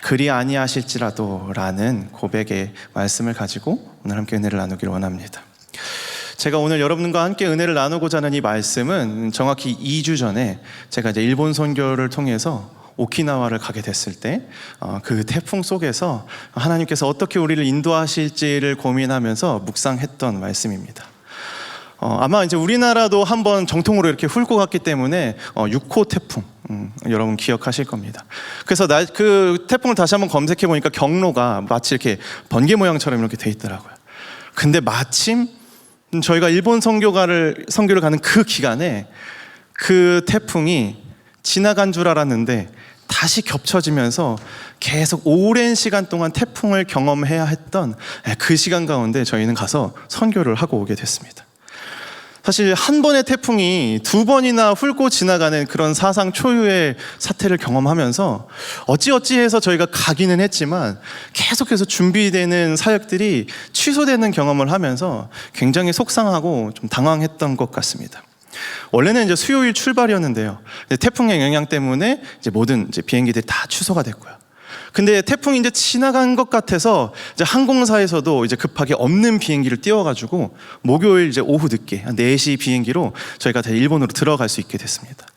그리 아니하실지라도 라는 고백의 말씀을 가지고 오늘 함께 은혜를 나누기를 원합니다. 제가 오늘 여러분과 함께 은혜를 나누고자 하는 이 말씀은 정확히 2주 전에 제가 이제 일본 선교를 통해서 오키나와를 가게 됐을 때 그 태풍 속에서 하나님께서 어떻게 우리를 인도하실지를 고민하면서 묵상했던 말씀입니다. 아마 이제 우리나라도 한번 정통으로 이렇게 훑고 갔기 때문에 6호 태풍 여러분 기억하실 겁니다. 그래서 그 태풍을 다시 한번 검색해 보니까 경로가 마치 이렇게 번개 모양처럼 이렇게 돼 있더라고요. 근데 마침 저희가 일본 선교를 가는 그 기간에 그 태풍이 지나간 줄 알았는데 다시 겹쳐지면서 계속 오랜 시간 동안 태풍을 경험해야 했던 그 시간 가운데 저희는 가서 선교를 하고 오게 됐습니다. 사실 한 번의 태풍이 2번이나 훑고 지나가는 그런 사상 초유의 사태를 경험하면서 어찌어찌해서 저희가 가기는 했지만 계속해서 준비되는 사역들이 취소되는 경험을 하면서 굉장히 속상하고 좀 당황했던 것 같습니다. 원래는 이제 수요일 출발이었는데요. 태풍의 영향 때문에 이제 모든 이제 비행기들이 다 취소가 됐고요. 근데 태풍이 이제 지나간 것 같아서 이제 항공사에서도 이제 급하게 없는 비행기를 띄워가지고 목요일 이제 오후 늦게 한 4시 비행기로 저희가 일본으로 들어갈 수 있게 됐습니다.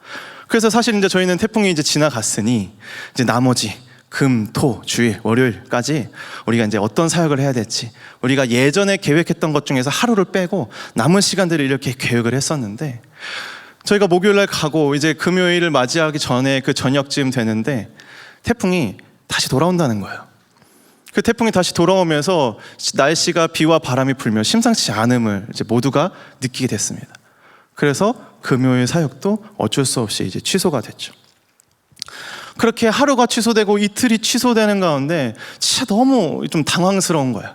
그래서 사실 이제 저희는 태풍이 이제 지나갔으니 이제 나머지 금, 토, 주일, 월요일까지 우리가 이제 어떤 사역을 해야 될지 우리가 예전에 계획했던 것 중에서 하루를 빼고 남은 시간들을 이렇게 계획을 했었는데 저희가 목요일날 가고 이제 금요일을 맞이하기 전에 그 저녁쯤 되는데 태풍이 다시 돌아온다는 거예요. 그 태풍이 다시 돌아오면서 날씨가 비와 바람이 불며 심상치 않음을 이제 모두가 느끼게 됐습니다. 그래서 금요일 사역도 어쩔 수 없이 이제 취소가 됐죠. 그렇게 하루가 취소되고 이틀이 취소되는 가운데 진짜 너무 좀 당황스러운 거예요.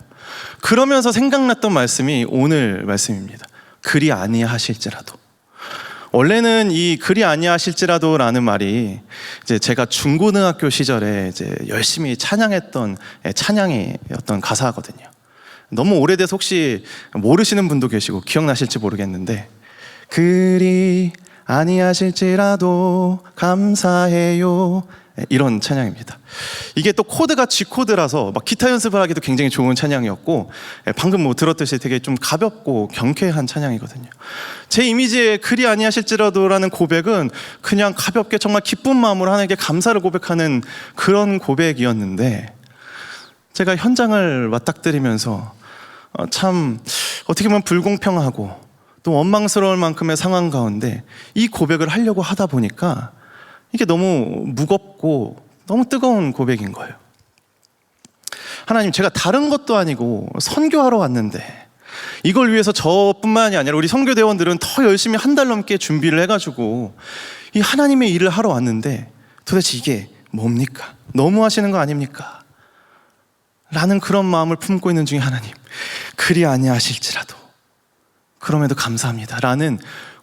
그러면서 생각났던 말씀이 오늘 말씀입니다. 그리 아니하실지라도. 원래는 이 그리 아니하실지라도 라는 말이 이제 제가 중고등학교 시절에 이제 열심히 찬양했던 찬양의 어떤 가사거든요. 너무 오래돼서 혹시 모르시는 분도 계시고 기억나실지 모르겠는데 그리 아니하실지라도 감사해요 이런 찬양입니다. 이게 또 코드가 G 코드라서 막 기타 연습을 하기도 굉장히 좋은 찬양이었고 방금 뭐 들었듯이 되게 좀 가볍고 경쾌한 찬양이거든요. 제 이미지에 그리 아니하실지라도라는 고백은 그냥 가볍게 정말 기쁜 마음으로 하나님께 감사를 고백하는 그런 고백이었는데 제가 현장을 맞닥뜨리면서 참 어떻게 보면 불공평하고 또 원망스러울 만큼의 상황 가운데 이 고백을 하려고 하다 보니까 이게 너무 무겁고 너무 뜨거운 고백인 거예요. 하나님, 제가 다른 것도 아니고 선교하러 왔는데 이걸 위해서 저뿐만이 아니라 우리 선교대원들은 더 열심히 한 달 넘게 준비를 해가지고 이 하나님의 일을 하러 왔는데 도대체 이게 뭡니까? 너무 하시는 거 아닙니까? 라는 그런 마음을 품고 있는 중에 하나님, 그리 아니하실지라도 그럼에도 감사합니다 라는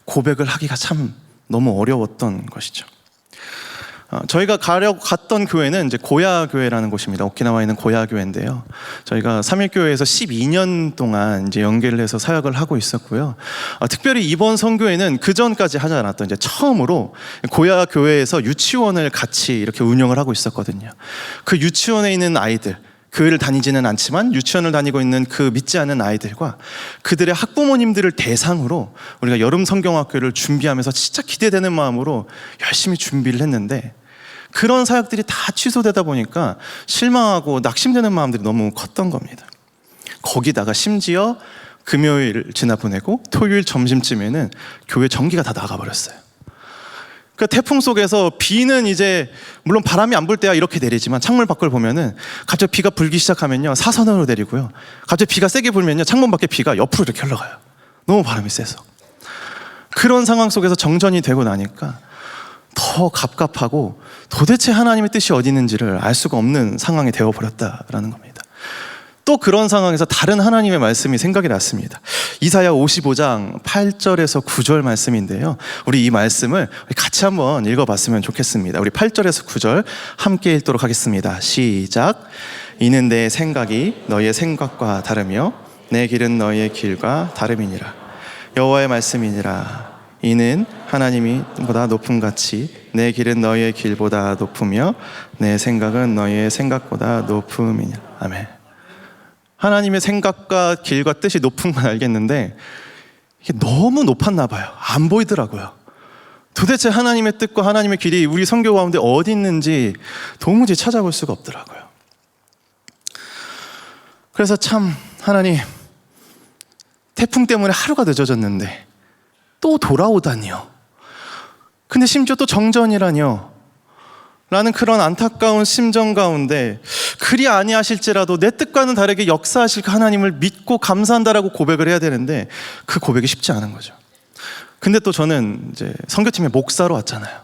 고백을 하기가 참 너무 어려웠던 것이죠. 저희가 갔던 교회는 이제 고야교회라는 곳입니다. 오키나와에 있는 고야교회인데요. 저희가 3일교회에서 12년 동안 이제 연계를 해서 사역을 하고 있었고요. 특별히 이번 선교회는 그 전까지 하지 않았던 이제 처음으로 고야교회에서 유치원을 같이 이렇게 운영을 하고 있었거든요. 그 유치원에 있는 아이들, 교회를 다니지는 않지만 유치원을 다니고 있는 그 믿지 않는 아이들과 그들의 학부모님들을 대상으로 우리가 여름 성경학교를 준비하면서 진짜 기대되는 마음으로 열심히 준비를 했는데 그런 사역들이 다 취소되다 보니까 실망하고 낙심되는 마음들이 너무 컸던 겁니다. 거기다가 심지어 금요일 지나보내고 토요일 점심쯤에는 교회 전기가 다 나가버렸어요. 그 태풍 속에서 비는 이제 물론 바람이 안 불 때야 이렇게 내리지만 창문 밖을 보면은 갑자기 비가 불기 시작하면요 사선으로 내리고요. 갑자기 비가 세게 불면요 창문 밖에 비가 옆으로 이렇게 흘러가요. 너무 바람이 세서. 그런 상황 속에서 정전이 되고 나니까 더 갑갑하고 도대체 하나님의 뜻이 어디 있는지를 알 수가 없는 상황이 되어버렸다라는 겁니다. 또 그런 상황에서 다른 하나님의 말씀이 생각이 났습니다. 이사야 55장 8절에서 9절 말씀인데요. 우리 이 말씀을 같이 한번 읽어봤으면 좋겠습니다. 우리 8절에서 9절 함께 읽도록 하겠습니다. 시작. 이는 내 생각이 너희의 생각과 다르며 내 길은 너희의 길과 다름이니라. 여호와의 말씀이니라. 이는 하나님이 보다 높음 같이 내 길은 너희의 길보다 높으며 내 생각은 너희의 생각보다 높음이냐. 아멘. 하나님의 생각과 길과 뜻이 높은 건 알겠는데 이게 너무 높았나 봐요. 안 보이더라고요. 도대체 하나님의 뜻과 하나님의 길이 우리 성경 가운데 어디 있는지 도무지 찾아볼 수가 없더라고요. 그래서 참 하나님, 태풍 때문에 하루가 늦어졌는데 또 돌아오다니요. 근데 심지어 또 정전이라뇨. 라는 그런 안타까운 심정 가운데 그리 아니하실지라도 내 뜻과는 다르게 역사하실 하나님을 믿고 감사한다라고 고백을 해야 되는데 그 고백이 쉽지 않은 거죠. 근데 또 저는 이제 선교팀의 목사로 왔잖아요.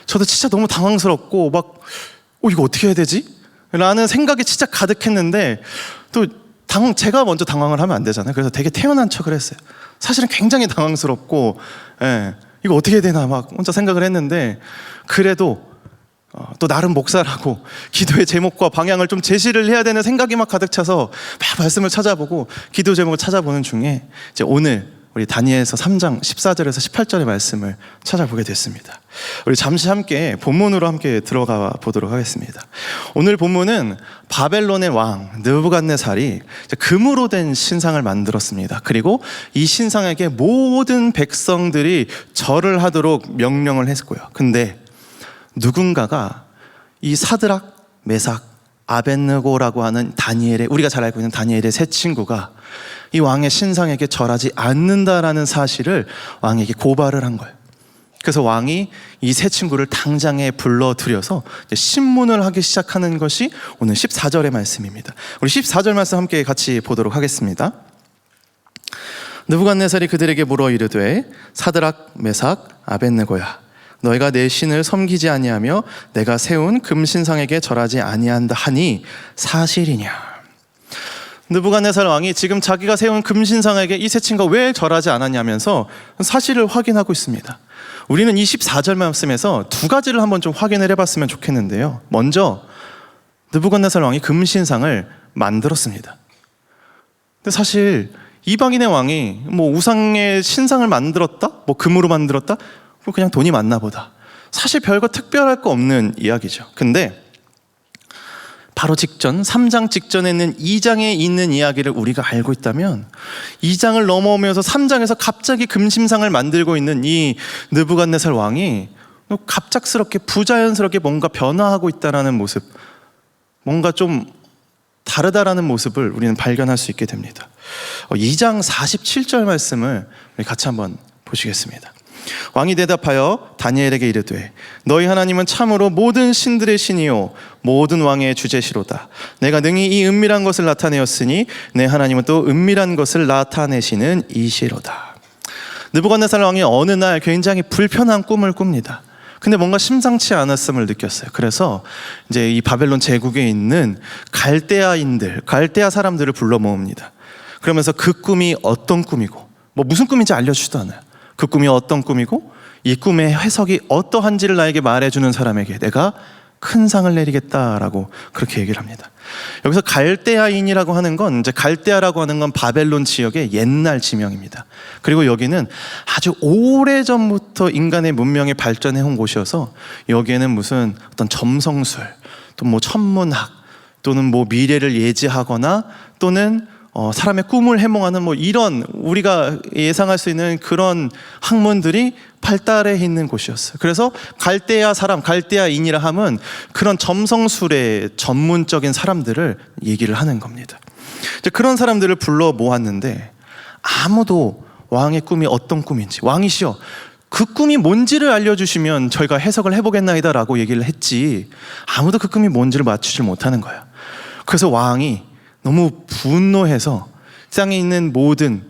저도 진짜 너무 당황스럽고 막 이거 어떻게 해야 되지? 라는 생각이 진짜 가득했는데 또 제가 먼저 당황을 하면 안 되잖아요. 그래서 되게 태연한 척을 했어요. 사실은 굉장히 당황스럽고 이거 어떻게 해야 되나 막 혼자 생각을 했는데 그래도 또 나름 목사라고 기도의 제목과 방향을 좀 제시를 해야 되는 생각이 막 가득 차서 막 말씀을 찾아보고 기도 제목을 찾아보는 중에 이제 오늘 우리 다니엘서 3장 14절에서 18절의 말씀을 찾아보게 됐습니다. 우리 잠시 함께 본문으로 함께 들어가 보도록 하겠습니다. 오늘 본문은 바벨론의 왕 느부갓네살이 금으로 된 신상을 만들었습니다. 그리고 이 신상에게 모든 백성들이 절을 하도록 명령을 했고요. 근데 누군가가 이 사드락, 메삭, 아벳느고라고 하는 다니엘의, 우리가 잘 알고 있는 다니엘의 세 친구가 이 왕의 신상에게 절하지 않는다라는 사실을 왕에게 고발을 한 거예요. 그래서 왕이 이 세 친구를 당장에 불러들여서 신문을 하기 시작하는 것이 오늘 14절의 말씀입니다. 우리 14절 말씀 함께 같이 보도록 하겠습니다. 느부갓네살이 그들에게 물어 이르되 사드락, 메삭, 아벳느고야, 너희가 내 신을 섬기지 아니하며 내가 세운 금신상에게 절하지 아니한다 하니 사실이냐? 느부갓네살 왕이 지금 자기가 세운 금신상에게 이 세 친구가 왜 절하지 않았냐면서 사실을 확인하고 있습니다. 우리는 이 14절 말씀에서 두 가지를 한번 좀 확인을 해봤으면 좋겠는데요. 먼저 느부갓네살 왕이 금신상을 만들었습니다. 근데 사실 이방인의 왕이 뭐 우상의 신상을 만들었다? 뭐 금으로 만들었다? 그냥 돈이 많나 보다. 사실 별거 특별할 거 없는 이야기죠. 근데 바로 직전 3장 직전에 있는 2장에 있는 이야기를 우리가 알고 있다면 2장을 넘어오면서 3장에서 갑자기 금신상을 만들고 있는 이 느부갓네살 왕이 갑작스럽게 부자연스럽게 뭔가 변화하고 있다는 모습, 뭔가 좀 다르다라는 모습을 우리는 발견할 수 있게 됩니다. 2장 47절 말씀을 같이 한번 보시겠습니다. 왕이 대답하여 다니엘에게 이르되 너희 하나님은 참으로 모든 신들의 신이요 모든 왕의 주제시로다. 내가 능히 이 은밀한 것을 나타내었으니 내 하나님은 또 은밀한 것을 나타내시는 이시로다. 느부갓네살 왕이 어느 날 굉장히 불편한 꿈을 꿉니다. 근데 뭔가 심상치 않았음을 느꼈어요. 그래서 이제 이 바벨론 제국에 있는 갈대아 사람들을 불러 모읍니다. 그러면서 그 꿈이 어떤 꿈이고 뭐 무슨 꿈인지 알려주지도 않아요. 그 꿈이 어떤 꿈이고 이 꿈의 해석이 어떠한지를 나에게 말해주는 사람에게 내가 큰 상을 내리겠다라고 그렇게 얘기를 합니다. 여기서 갈대아인이라고 하는 건, 이제 갈대아라고 하는 건 바벨론 지역의 옛날 지명입니다. 그리고 여기는 아주 오래전부터 인간의 문명이 발전해 온 곳이어서 여기에는 무슨 어떤 점성술, 또 뭐 천문학, 또는 뭐 미래를 예지하거나 또는 사람의 꿈을 해몽하는 뭐 이런 우리가 예상할 수 있는 그런 학문들이 발달해 있는 곳이었어요. 그래서 갈대아 사람, 갈대아인이라 하면 그런 점성술의 전문적인 사람들을 얘기를 하는 겁니다. 이제 그런 사람들을 불러 모았는데 아무도 왕의 꿈이 어떤 꿈인지, 왕이시여 그 꿈이 뭔지를 알려주시면 저희가 해석을 해보겠나이다 라고 얘기를 했지, 아무도 그 꿈이 뭔지를 맞추지 못하는 거예요. 그래서 왕이 너무 분노해서 땅에 있는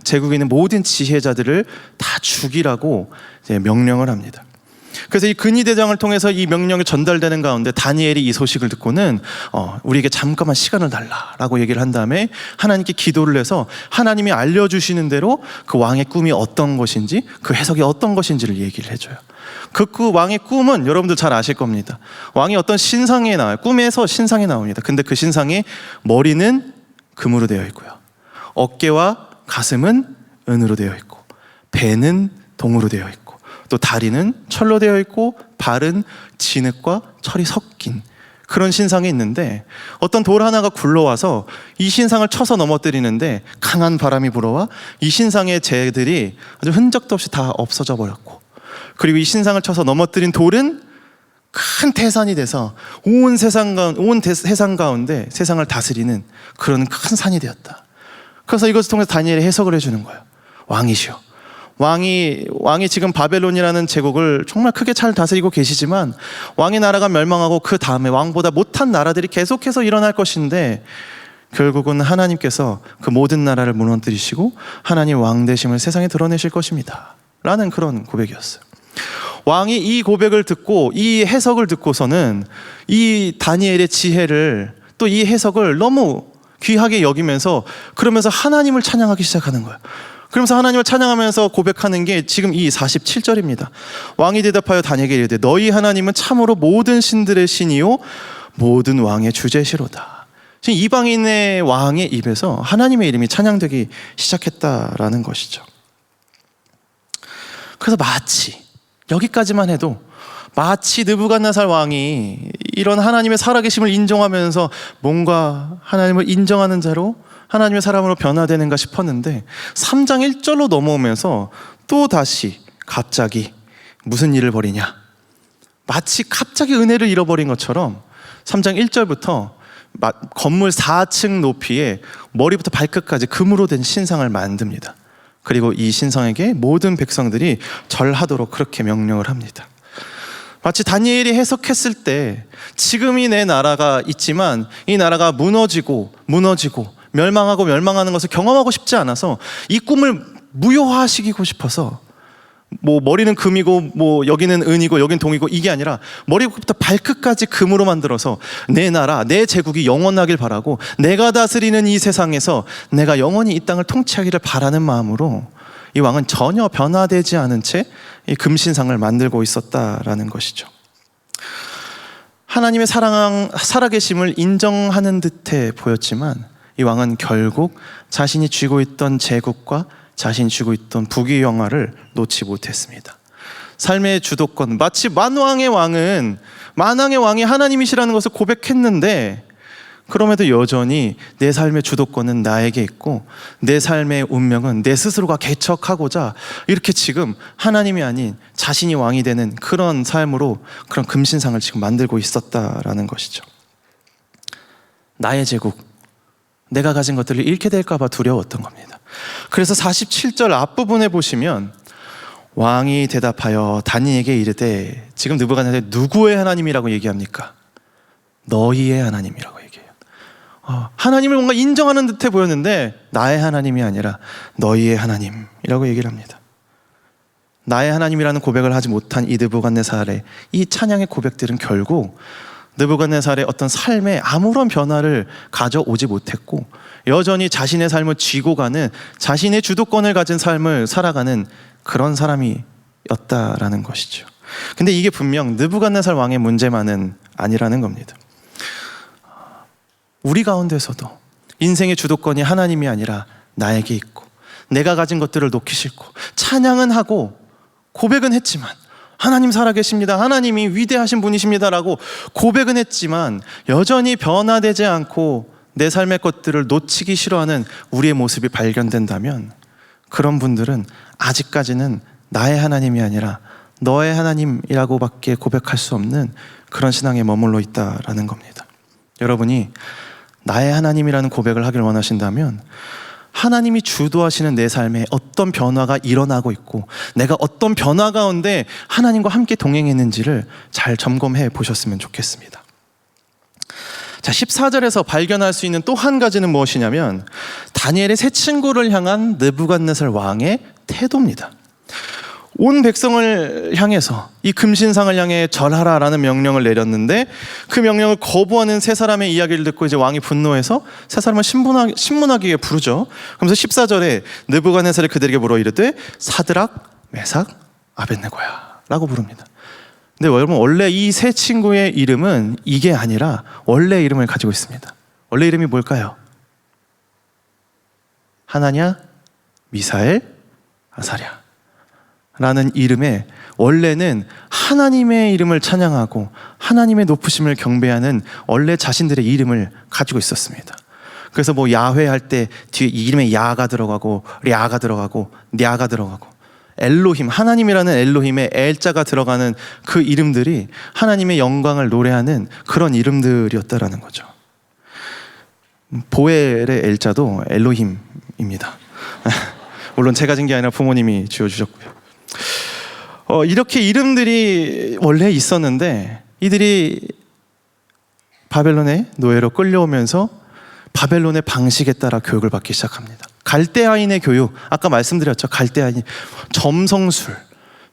제국에 있는 모든 지혜자들을 다 죽이라고 이제 명령을 합니다. 그래서 이 근위대장을 통해서 이 명령이 전달되는 가운데 다니엘이 이 소식을 듣고는 우리에게 잠깐만 시간을 달라라고 얘기를 한 다음에 하나님께 기도를 해서 하나님이 알려주시는 대로 그 왕의 꿈이 어떤 것인지, 그 해석이 어떤 것인지를 얘기를 해줘요. 그 왕의 꿈은 여러분들 잘 아실 겁니다. 왕이 어떤 신상에 나와요. 꿈에서 신상이 나옵니다. 근데 그 신상의 머리는 금으로 되어 있고요, 어깨와 가슴은 은으로 되어 있고 배는 동으로 되어 있고 또 다리는 철로 되어 있고 발은 진흙과 철이 섞인 그런 신상이 있는데, 어떤 돌 하나가 굴러와서 이 신상을 쳐서 넘어뜨리는데 강한 바람이 불어와 이 신상의 재들이 아주 흔적도 없이 다 없어져 버렸고, 그리고 이 신상을 쳐서 넘어뜨린 돌은 큰 태산이 돼서 온 세상 가운데 세상을 다스리는 그런 큰 산이 되었다. 그래서 이것을 통해서 다니엘이 해석을 해주는 거예요. 왕이시여, 왕이 지금 바벨론이라는 제국을 정말 크게 잘 다스리고 계시지만 왕의 나라가 멸망하고 그 다음에 왕보다 못한 나라들이 계속해서 일어날 것인데, 결국은 하나님께서 그 모든 나라를 무너뜨리시고 하나님 왕 되심을 세상에 드러내실 것입니다 라는 그런 고백이었어요. 왕이 이 고백을 듣고 이 해석을 듣고서는 이 다니엘의 지혜를, 또 이 해석을 너무 귀하게 여기면서 그러면서 하나님을 찬양하기 시작하는 거예요. 그러면서 하나님을 찬양하면서 고백하는 게 지금 이 47절입니다. 왕이 대답하여 다니엘에게 이르되 너희 하나님은 참으로 모든 신들의 신이요 모든 왕의 주제시로다. 지금 이방인의 왕의 입에서 하나님의 이름이 찬양되기 시작했다라는 것이죠. 그래서 마치 여기까지만 해도 마치 느부갓네살 왕이 이런 하나님의 살아계심을 인정하면서 뭔가 하나님을 인정하는 자로, 하나님의 사람으로 변화되는가 싶었는데 3장 1절로 넘어오면서 또 다시 갑자기 무슨 일을 벌이냐, 마치 갑자기 은혜를 잃어버린 것처럼 3장 1절부터 건물 4층 높이에 머리부터 발끝까지 금으로 된 신상을 만듭니다. 그리고 이 신상에게 모든 백성들이 절하도록 그렇게 명령을 합니다. 마치 다니엘이 해석했을 때 지금이 내 나라가 있지만 이 나라가 무너지고 멸망하고 멸망하는 것을 경험하고 싶지 않아서 이 꿈을 무효화시키고 싶어서, 뭐 머리는 금이고 뭐 여기는 은이고 여긴 동이고 이게 아니라 머리부터 발끝까지 금으로 만들어서 내 나라, 내 제국이 영원하길 바라고 내가 다스리는 이 세상에서 내가 영원히 이 땅을 통치하기를 바라는 마음으로 이 왕은 전혀 변화되지 않은 채 이 금신상을 만들고 있었다라는 것이죠. 하나님의 살아계심을 인정하는 듯해 보였지만 이 왕은 결국 자신이 쥐고 있던 제국과 자신이 쥐고 있던 부귀영화를 놓지 못했습니다. 삶의 주도권, 마치 만왕의 왕이 하나님이시라는 것을 고백했는데, 그럼에도 여전히 내 삶의 주도권은 나에게 있고 내 삶의 운명은 내 스스로가 개척하고자 이렇게 지금 하나님이 아닌 자신이 왕이 되는 그런 삶으로 그런 금신상을 지금 만들고 있었다라는 것이죠. 나의 제국, 내가 가진 것들을 잃게 될까 봐 두려웠던 겁니다. 그래서 47절 앞부분에 보시면 왕이 대답하여 다니엘에게 이르되, 지금 느부갓네살이 누구의 하나님이라고 얘기합니까? 너희의 하나님이라고 얘기해요. 하나님을 뭔가 인정하는 듯해 보였는데 나의 하나님이 아니라 너희의 하나님이라고 얘기를 합니다. 나의 하나님이라는 고백을 하지 못한 이 느부갓네살의 이 찬양의 고백들은 결국 느부갓네살의 어떤 삶에 아무런 변화를 가져오지 못했고 여전히 자신의 삶을 쥐고 가는, 자신의 주도권을 가진 삶을 살아가는 그런 사람이었다라는 것이죠. 근데 이게 분명 느부갓네살 왕의 문제만은 아니라는 겁니다. 우리 가운데서도 인생의 주도권이 하나님이 아니라 나에게 있고 내가 가진 것들을 놓기 싫고 찬양은 하고 고백은 했지만 하나님 살아계십니다, 하나님이 위대하신 분이십니다라고 고백은 했지만 여전히 변화되지 않고 내 삶의 것들을 놓치기 싫어하는 우리의 모습이 발견된다면 그런 분들은 아직까지는 나의 하나님이 아니라 너의 하나님이라고밖에 고백할 수 없는 그런 신앙에 머물러 있다라는 겁니다. 여러분이 나의 하나님이라는 고백을 하길 원하신다면 하나님이 주도하시는 내 삶에 어떤 변화가 일어나고 있고 내가 어떤 변화 가운데 하나님과 함께 동행했는지를 잘 점검해 보셨으면 좋겠습니다. 자, 14절에서 발견할 수 있는 또 한 가지는 무엇이냐면 다니엘의 세 친구를 향한 느부갓네살 왕의 태도입니다. 온 백성을 향해서 이 금신상을 향해 절하라라는 명령을 내렸는데 그 명령을 거부하는 세 사람의 이야기를 듣고 이제 왕이 분노해서 세 사람을 신문하기에 부르죠. 그러면서 14절에 느부갓네살이 그들에게 물어 이르되 사드락, 메삭, 아벳네고야 라고 부릅니다. 근데 여러분, 원래 이 세 친구의 이름은 이게 아니라 원래 이름을 가지고 있습니다. 원래 이름이 뭘까요? 하나냐, 미사엘, 아사랴. 라는 이름에 원래는 하나님의 이름을 찬양하고 하나님의 높으심을 경배하는 원래 자신들의 이름을 가지고 있었습니다. 그래서 뭐 야훼 할 때 뒤에 이름에 야가 들어가고 랴가 들어가고 냐가 들어가고 엘로힘, 하나님이라는 엘로힘에 엘자가 들어가는 그 이름들이 하나님의 영광을 노래하는 그런 이름들이었다라는 거죠. 보엘의 엘자도 엘로힘입니다. 물론 제가 진 게 아니라 부모님이 지어주셨고요. 이렇게 이름들이 원래 있었는데 이들이 바벨론의 노예로 끌려오면서 바벨론의 방식에 따라 교육을 받기 시작합니다. 갈대아인의 교육, 아까 말씀드렸죠. 갈대아인, 점성술,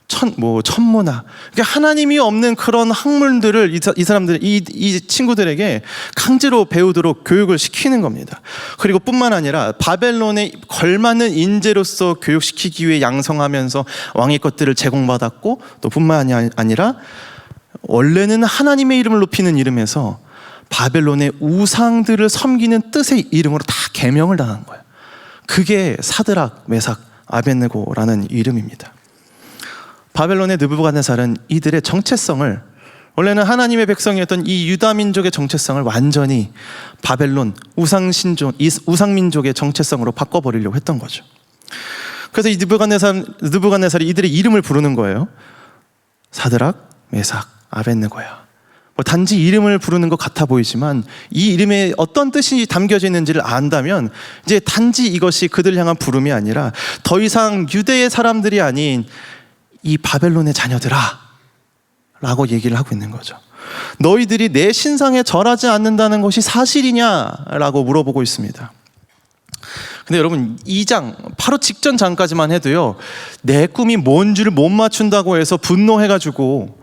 천문학, 그러니까 하나님이 없는 그런 학문들을 이 사람들, 이 친구들에게 강제로 배우도록 교육을 시키는 겁니다. 그리고 뿐만 아니라 바벨론에 걸맞는 인재로서 교육시키기 위해 양성하면서 왕의 것들을 제공받았고, 또 뿐만 아니라 원래는 하나님의 이름을 높이는 이름에서 바벨론의 우상들을 섬기는 뜻의 이름으로 다 계명을 당한 거예요. 그게 사드락, 메삭, 아벳느고라는 이름입니다. 바벨론의 느부갓네살은 이들의 정체성을, 원래는 하나님의 백성이었던 이 유다 민족의 정체성을 완전히 바벨론 우상민족의 정체성으로 바꿔버리려고 했던 거죠. 그래서 이 느부갓네살이 이들의 이름을 부르는 거예요. 사드락, 메삭, 아벳느고야. 단지 이름을 부르는 것 같아 보이지만 이 이름에 어떤 뜻이 담겨져 있는지를 안다면 이제 단지 이것이 그들 향한 부름이 아니라 더 이상 유대의 사람들이 아닌 이 바벨론의 자녀들아 라고 얘기를 하고 있는 거죠. 너희들이 내 신상에 절하지 않는다는 것이 사실이냐 라고 물어보고 있습니다. 근데 여러분, 2장 바로 직전 장까지만 해도요, 내 꿈이 뭔 줄을 못 맞춘다고 해서 분노해가지고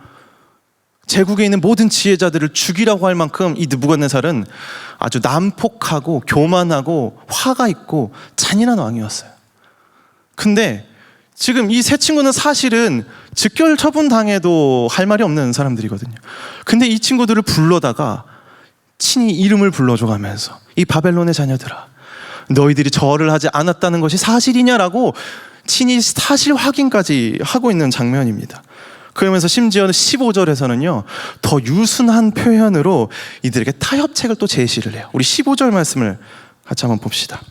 제국에 있는 모든 지혜자들을 죽이라고 할 만큼 이 느부갓네살은 아주 난폭하고 교만하고 화가 있고 잔인한 왕이었어요. 근데 지금 이 세 친구는 사실은 즉결 처분 당해도 할 말이 없는 사람들이거든요. 근데 이 친구들을 불러다가 친히 이름을 불러줘가면서 이 바벨론의 자녀들아, 너희들이 절을 하지 않았다는 것이 사실이냐라고 친히 사실 확인까지 하고 있는 장면입니다. 그러면서 심지어는 15절에서는요, 더 유순한 표현으로 이들에게 타협책을 또 제시를 해요. 우리 15절 말씀을 같이 한번 봅시다.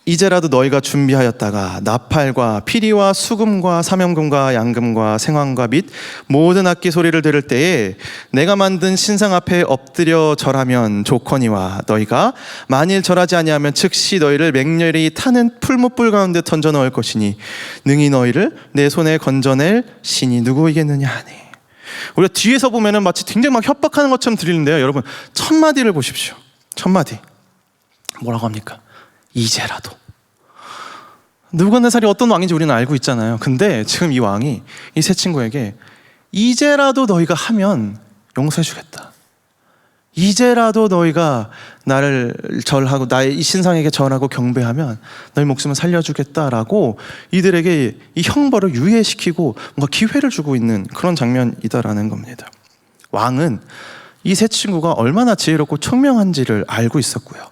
이제라도 너희가 준비하였다가 나팔과 피리와 수금과 사명금과 양금과 생황과 및 모든 악기 소리를 들을 때에 내가 만든 신상 앞에 엎드려 절하면 좋거니와, 너희가 만일 절하지 아니하면 즉시 너희를 맹렬히 타는 풀무불 가운데 던져 넣을 것이니 능히 너희를 내 손에 건져낼 신이 누구이겠느냐 하니. 우리가 뒤에서 보면은 마치 굉장히 막 협박하는 것처럼 들리는데요, 여러분 첫 마디를 보십시오. 첫 마디 뭐라고 합니까? 이제라도. 느부갓네살이 어떤 왕인지 우리는 알고 있잖아요. 근데 지금 이 왕이 이 세 친구에게 이제라도 너희가 하면 용서해 주겠다. 이제라도 너희가 나를 절하고 나의 이 신상에게 절하고 경배하면 너희 목숨을 살려주겠다라고 이들에게 이 형벌을 유예시키고 뭔가 기회를 주고 있는 그런 장면이다라는 겁니다. 왕은 이 세 친구가 얼마나 지혜롭고 총명한지를 알고 있었고요.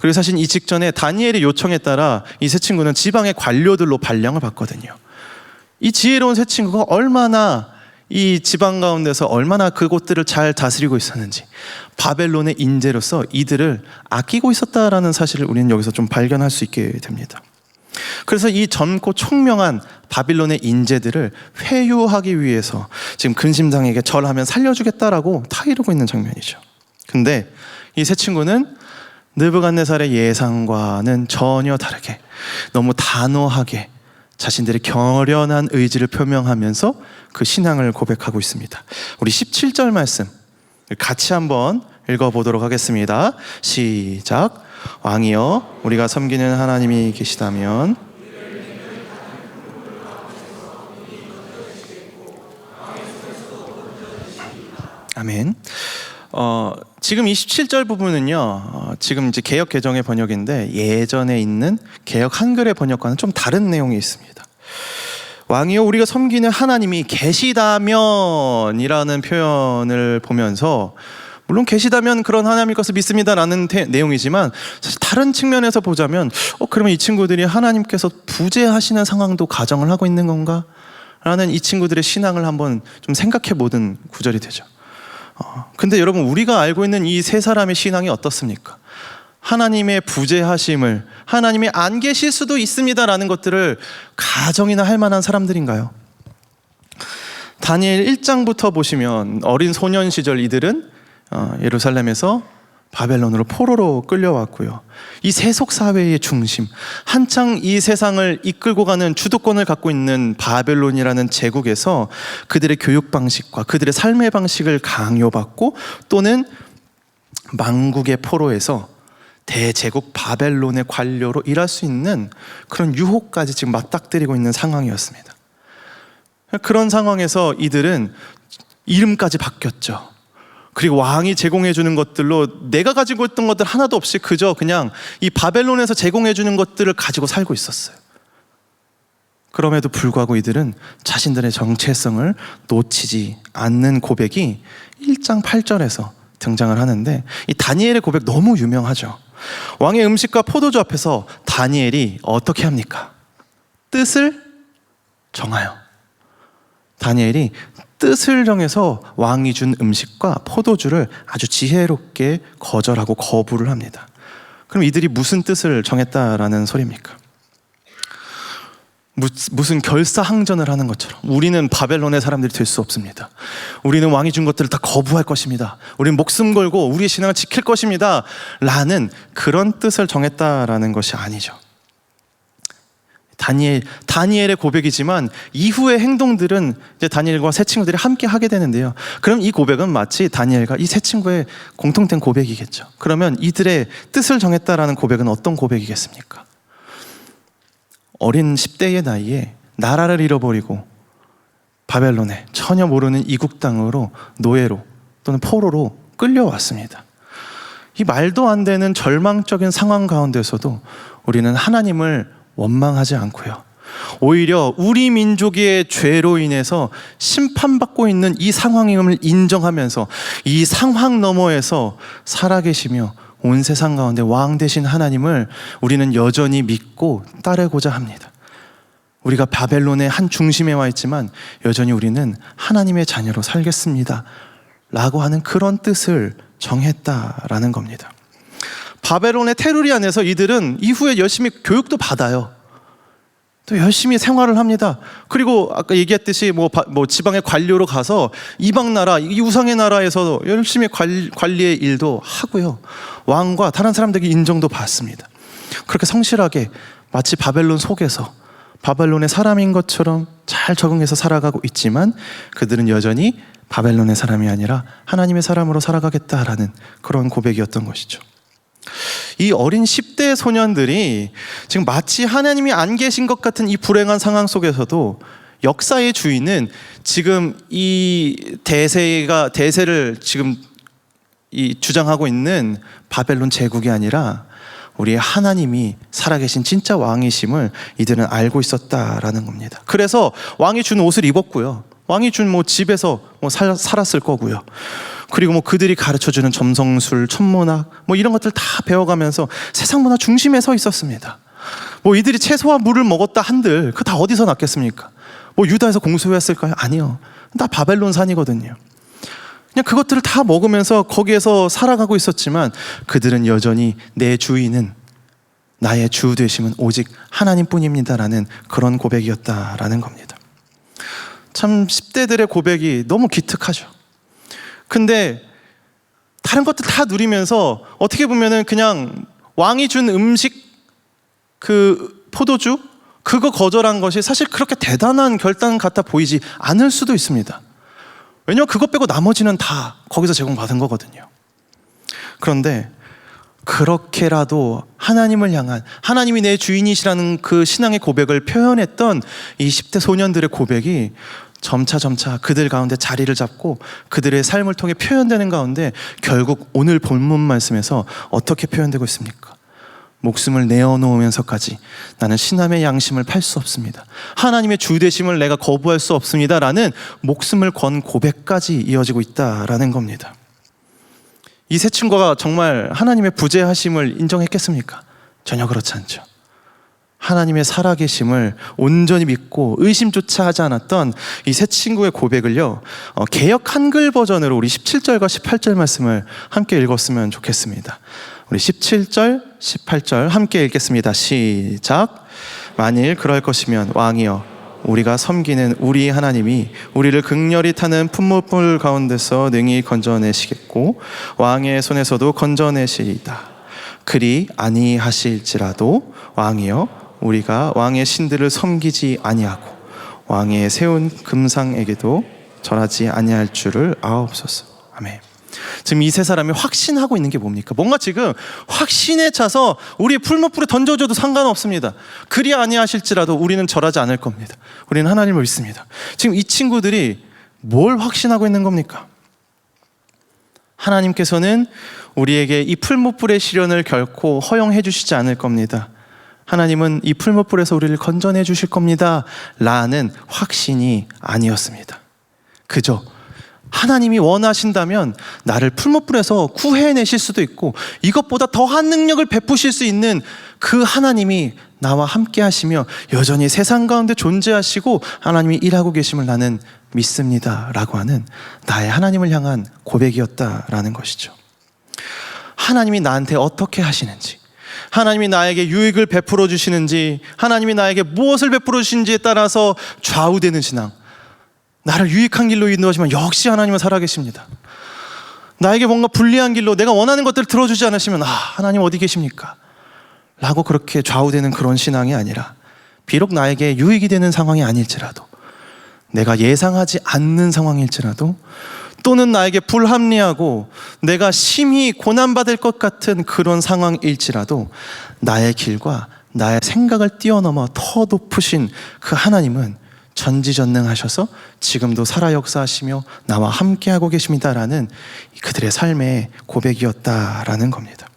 그리고 사실 이 직전에 다니엘의 요청에 따라 이 세 친구는 지방의 관료들로 발령을 받거든요. 이 지혜로운 세 친구가 얼마나 이 지방 가운데서 얼마나 그곳들을 잘 다스리고 있었는지, 바벨론의 인재로서 이들을 아끼고 있었다라는 사실을 우리는 여기서 좀 발견할 수 있게 됩니다. 그래서 이 젊고 총명한 바빌론의 인재들을 회유하기 위해서 지금 근심장에게 절하면 살려주겠다라고 타이르고 있는 장면이죠. 근데 이 세 친구는 느부갓네살의 예상과는 전혀 다르게 너무 단호하게 자신들의 결연한 의지를 표명하면서 그 신앙을 고백하고 있습니다. 우리 17절 말씀 같이 한번 읽어보도록 하겠습니다. 시작. 왕이여, 우리가 섬기는 하나님이 계시다면 아멘. 지금 이 17절 부분은요, 지금 이제 개역 개정의 번역인데 예전에 있는 개역 한글의 번역과는 좀 다른 내용이 있습니다. 왕이여, 우리가 섬기는 하나님이 계시다면이라는 표현을 보면서, 물론 계시다면 그런 하나님일 것을 믿습니다라는 내용이지만 사실 다른 측면에서 보자면 그러면 이 친구들이 하나님께서 부재하시는 상황도 가정을 하고 있는 건가? 라는 이 친구들의 신앙을 한번 좀 생각해 보는 구절이 되죠. 근데 여러분, 우리가 알고 있는 이 세 사람의 신앙이 어떻습니까? 하나님의 부재하심을, 하나님이 안 계실 수도 있습니다라는 것들을 가정이나 할 만한 사람들인가요? 다니엘 1장부터 보시면 어린 소년 시절 이들은 예루살렘에서 바벨론으로 포로로 끌려왔고요. 이 세속 사회의 중심, 한창 이 세상을 이끌고 가는 주도권을 갖고 있는 바벨론이라는 제국에서 그들의 교육 방식과 그들의 삶의 방식을 강요받고 또는 망국의 포로에서 대제국 바벨론의 관료로 일할 수 있는 그런 유혹까지 지금 맞닥뜨리고 있는 상황이었습니다. 그런 상황에서 이들은 이름까지 바뀌었죠. 그리고 왕이 제공해 주는 것들로 내가 가지고 있던 것들 하나도 없이 그저 그냥 이 바벨론에서 제공해 주는 것들을 가지고 살고 있었어요. 그럼에도 불구하고 이들은 자신들의 정체성을 놓치지 않는 고백이 1장 8절에서 등장을 하는데, 이 다니엘의 고백 너무 유명하죠. 왕의 음식과 포도주 앞에서 다니엘이 어떻게 합니까? 뜻을 정하여. 다니엘이 뜻을 정해서 왕이 준 음식과 포도주를 아주 지혜롭게 거절하고 거부를 합니다. 그럼 이들이 무슨 뜻을 정했다라는 소리입니까? 무슨 결사항전을 하는 것처럼 우리는 바벨론의 사람들이 될 수 없습니다. 우리는 왕이 준 것들을 다 거부할 것입니다. 우리는 목숨 걸고 우리의 신앙을 지킬 것입니다 라는 그런 뜻을 정했다라는 것이 아니죠. 다니엘의 고백이지만 이후의 행동들은 이제 다니엘과 세 친구들이 함께 하게 되는데요. 그럼 이 고백은 마치 다니엘과 이 세 친구의 공통된 고백이겠죠. 그러면 이들의 뜻을 정했다라는 고백은 어떤 고백이겠습니까? 어린 10대의 나이에 나라를 잃어버리고 바벨론에 전혀 모르는 이국 땅으로 노예로 또는 포로로 끌려왔습니다. 이 말도 안 되는 절망적인 상황 가운데서도 우리는 하나님을 원망하지 않고요, 오히려 우리 민족의 죄로 인해서 심판받고 있는 이 상황임을 인정하면서 이 상황 너머에서 살아계시며 온 세상 가운데 왕 되신 하나님을 우리는 여전히 믿고 따르고자 합니다. 우리가 바벨론의 한 중심에 와 있지만 여전히 우리는 하나님의 자녀로 살겠습니다 라고 하는 그런 뜻을 정했다라는 겁니다. 바벨론의 테두리 안에서 이들은 이후에 열심히 교육도 받아요. 또 열심히 생활을 합니다. 그리고 아까 얘기했듯이 뭐 지방의 관료로 가서 이방 나라, 이 우상의 나라에서 열심히 관리의 일도 하고요, 왕과 다른 사람들에게 인정도 받습니다. 그렇게 성실하게 마치 바벨론 속에서 바벨론의 사람인 것처럼 잘 적응해서 살아가고 있지만 그들은 여전히 바벨론의 사람이 아니라 하나님의 사람으로 살아가겠다라는 그런 고백이었던 것이죠. 이 어린 10대 소년들이 지금 마치 하나님이 안 계신 것 같은 이 불행한 상황 속에서도 역사의 주인은 지금 이 대세를 지금 이 주장하고 있는 바벨론 제국이 아니라 우리의 하나님이 살아계신 진짜 왕이심을 이들은 알고 있었다라는 겁니다. 그래서 왕이 준 옷을 입었고요, 왕이 준 집에서 살았을 거고요, 그리고 그들이 가르쳐주는 점성술, 천문학 이런 것들 다 배워가면서 세상 문화 중심에 서 있었습니다. 이들이 채소와 물을 먹었다 한들 그 다 어디서 났겠습니까? 유다에서 공수했을까요? 아니요, 다 바벨론 산이거든요. 그냥 그것들을 다 먹으면서 거기에서 살아가고 있었지만 그들은 여전히 내 주인은, 나의 주 되심은 오직 하나님뿐입니다라는 그런 고백이었다라는 겁니다. 참 10대들의 고백이 너무 기특하죠. 근데 다른 것들 다 누리면서 어떻게 보면은 그냥 왕이 준 음식, 그 포도주, 그거 거절한 것이 사실 그렇게 대단한 결단 같아 보이지 않을 수도 있습니다. 왜냐면 그것 빼고 나머지는 다 거기서 제공받은 거거든요. 그런데 그렇게라도 하나님을 향한, 하나님이 내 주인이시라는 그 신앙의 고백을 표현했던 이 10대 소년들의 고백이 점차 그들 가운데 자리를 잡고 그들의 삶을 통해 표현되는 가운데 결국 오늘 본문 말씀에서 어떻게 표현되고 있습니까? 목숨을 내어놓으면서까지 나는 신함의 양심을 팔 수 없습니다, 하나님의 주되심을 내가 거부할 수 없습니다 라는 목숨을 건 고백까지 이어지고 있다라는 겁니다. 이 세 친구가 정말 하나님의 부재하심을 인정했겠습니까? 전혀 그렇지 않죠. 하나님의 살아계심을 온전히 믿고 의심조차 하지 않았던 이 세 친구의 고백을요, 개역 한글 버전으로 우리 17절과 18절 말씀을 함께 읽었으면 좋겠습니다. 우리 17절, 18절 함께 읽겠습니다. 시작. 만일 그럴 것이면 왕이여, 우리가 섬기는 우리 하나님이 우리를 극렬히 타는 풀무불 가운데서 능히 건져내시겠고 왕의 손에서도 건져내시리이다. 그리 아니하실지라도 왕이여, 우리가 왕의 신들을 섬기지 아니하고 왕의 세운 금상에게도 절하지 아니할 줄을 아옵소서. 아멘. 지금 이 세 사람이 확신하고 있는 게 뭡니까? 뭔가 지금 확신에 차서 우리 풀무불에 던져줘도 상관없습니다. 그리 아니하실지라도 우리는 절하지 않을 겁니다. 우리는 하나님을 믿습니다. 지금 이 친구들이 뭘 확신하고 있는 겁니까? 하나님께서는 우리에게 이 풀무불의 시련을 결코 허용해 주시지 않을 겁니다. 하나님은 이 풀무불에서 우리를 건져내 주실 겁니다 라는 확신이 아니었습니다. 그저 하나님이 원하신다면 나를 풀무불에서 구해내실 수도 있고 이것보다 더한 능력을 베푸실 수 있는 그 하나님이 나와 함께 하시며 여전히 세상 가운데 존재하시고 하나님이 일하고 계심을 나는 믿습니다 라고 하는 나의 하나님을 향한 고백이었다라는 것이죠. 하나님이 나한테 어떻게 하시는지, 하나님이 나에게 유익을 베풀어 주시는지, 하나님이 나에게 무엇을 베풀어 주시는지에 따라서 좌우되는 신앙, 나를 유익한 길로 인도하시면 역시 하나님은 살아계십니다. 나에게 뭔가 불리한 길로 내가 원하는 것들을 들어주지 않으시면 하나님 어디 계십니까? 라고 그렇게 좌우되는 그런 신앙이 아니라 비록 나에게 유익이 되는 상황이 아닐지라도, 내가 예상하지 않는 상황일지라도, 또는 나에게 불합리하고 내가 심히 고난받을 것 같은 그런 상황일지라도 나의 길과 나의 생각을 뛰어넘어 더 높으신 그 하나님은 전지전능하셔서 지금도 살아 역사하시며 나와 함께하고 계십니다라는 그들의 삶의 고백이었다라는 겁니다.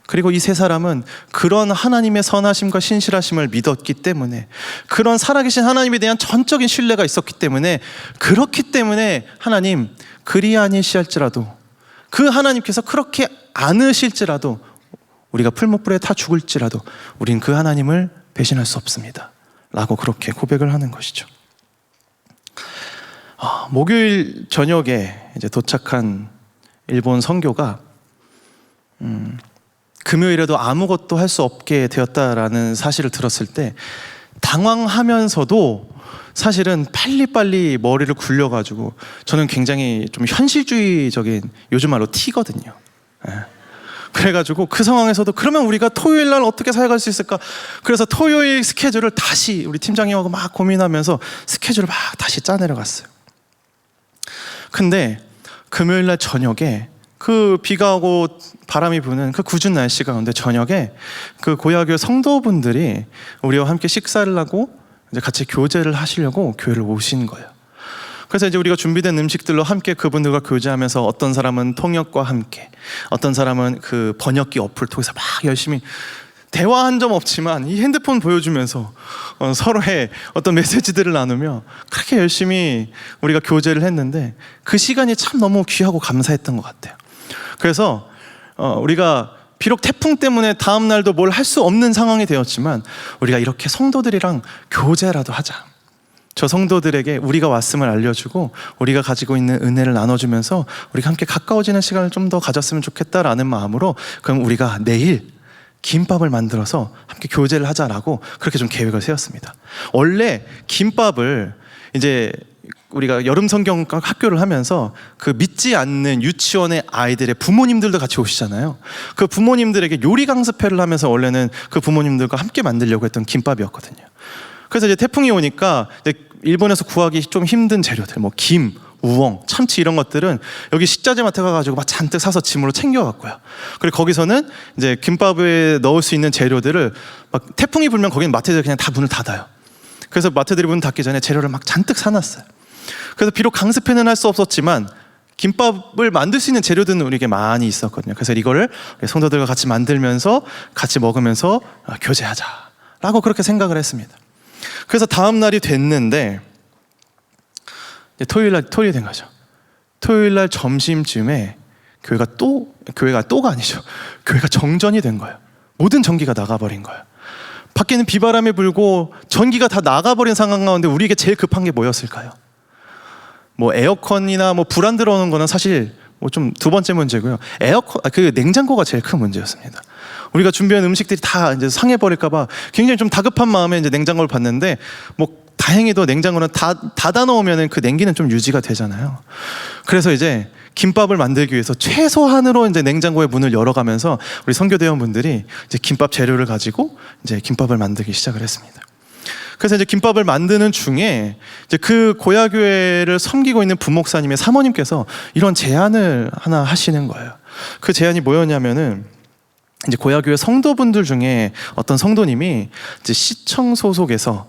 그리고 이 세 사람은 그런 하나님의 선하심과 신실하심을 믿었기 때문에, 그런 살아계신 하나님에 대한 전적인 신뢰가 있었기 때문에, 그렇기 때문에 하나님 그리 아니시할지라도, 그 하나님께서 그렇게 않으실지라도, 우리가 풀무불에 타 죽을지라도 우린 그 하나님을 배신할 수 없습니다 라고 그렇게 고백을 하는 것이죠. 목요일 저녁에 이제 도착한 일본 선교가 금요일에도 아무것도 할 수 없게 되었다라는 사실을 들었을 때 당황하면서도 사실은 빨리빨리 머리를 굴려가지고, 저는 굉장히 좀 현실주의적인, 요즘 말로 T거든요. 그래가지고 그 상황에서도 그러면 우리가 토요일 날 어떻게 사역할 수 있을까? 그래서 토요일 스케줄을 다시 우리 팀장님하고 막 고민하면서 스케줄을 막 다시 짜내려갔어요. 근데 금요일 날 저녁에 그 비가 오고 바람이 부는 그 궂은 날씨 가운데 저녁에 그 고야교 성도분들이 우리와 함께 식사를 하고 이제 같이 교제를 하시려고 교회를 오신 거예요. 그래서 이제 우리가 준비된 음식들로 함께 그분들과 교제하면서 어떤 사람은 통역과 함께, 어떤 사람은 그 번역기 어플 통해서 막 열심히 대화한 점 없지만 이 핸드폰 보여주면서 서로의 어떤 메시지들을 나누며 그렇게 열심히 우리가 교제를 했는데 그 시간이 참 너무 귀하고 감사했던 것 같아요. 그래서 우리가 비록 태풍 때문에 다음 날도 뭘 할 수 없는 상황이 되었지만 우리가 이렇게 성도들이랑 교제라도 하자, 저 성도들에게 우리가 왔음을 알려주고 우리가 가지고 있는 은혜를 나눠주면서 우리가 함께 가까워지는 시간을 좀 더 가졌으면 좋겠다라는 마음으로, 그럼 우리가 내일 김밥을 만들어서 함께 교제를 하자라고 그렇게 좀 계획을 세웠습니다. 원래 김밥을 이제 우리가 여름 성경 학교를 하면서 그 믿지 않는 유치원의 아이들의 부모님들도 같이 오시잖아요. 그 부모님들에게 요리 강습회를 하면서 원래는 그 부모님들과 함께 만들려고 했던 김밥이었거든요. 그래서 이제 태풍이 오니까 이제 일본에서 구하기 좀 힘든 재료들, 뭐 김, 우엉, 참치 이런 것들은 여기 식자재 마트 가가지고 막 잔뜩 사서 짐으로 챙겨갔고요. 그리고 거기서는 이제 김밥에 넣을 수 있는 재료들을 막 태풍이 불면 거기는 마트들이 그냥 다 문을 닫아요. 그래서 마트들이 문 닫기 전에 재료를 막 잔뜩 사놨어요. 그래서 비록 강습회는 할 수 없었지만 김밥을 만들 수 있는 재료들은 우리에게 많이 있었거든요. 그래서 이거를 성도들과 같이 만들면서 같이 먹으면서 교제하자라고 그렇게 생각을 했습니다. 그래서 다음 날이 됐는데 토요일 된 거죠. 토요일 날 점심쯤에 교회가 또가 아니죠. 교회가 정전이 된 거예요. 모든 전기가 나가버린 거예요. 밖에는 비바람이 불고 전기가 다 나가버린 상황 가운데 우리에게 제일 급한 게 뭐였을까요? 뭐 에어컨이나 뭐 불 안 들어오는 거는 사실 뭐 좀 두 번째 문제고요. 그 냉장고가 제일 큰 문제였습니다. 우리가 준비한 음식들이 다 이제 상해버릴까봐 굉장히 좀 다급한 마음에 이제 냉장고를 봤는데, 뭐 다행히도 냉장고는 닫아 놓으면은 그 냉기는 좀 유지가 되잖아요. 그래서 이제 김밥을 만들기 위해서 최소한으로 이제 냉장고의 문을 열어가면서 우리 선교대원분들이 이제 김밥 재료를 가지고 이제 김밥을 만들기 시작을 했습니다. 그래서 이제 김밥을 만드는 중에 이제 그 고야교회를 섬기고 있는 부목사님의 사모님께서 이런 제안을 하나 하시는 거예요. 그 제안이 뭐였냐면은, 이제 고야교회 성도분들 중에 어떤 성도님이 이제 시청 소속에서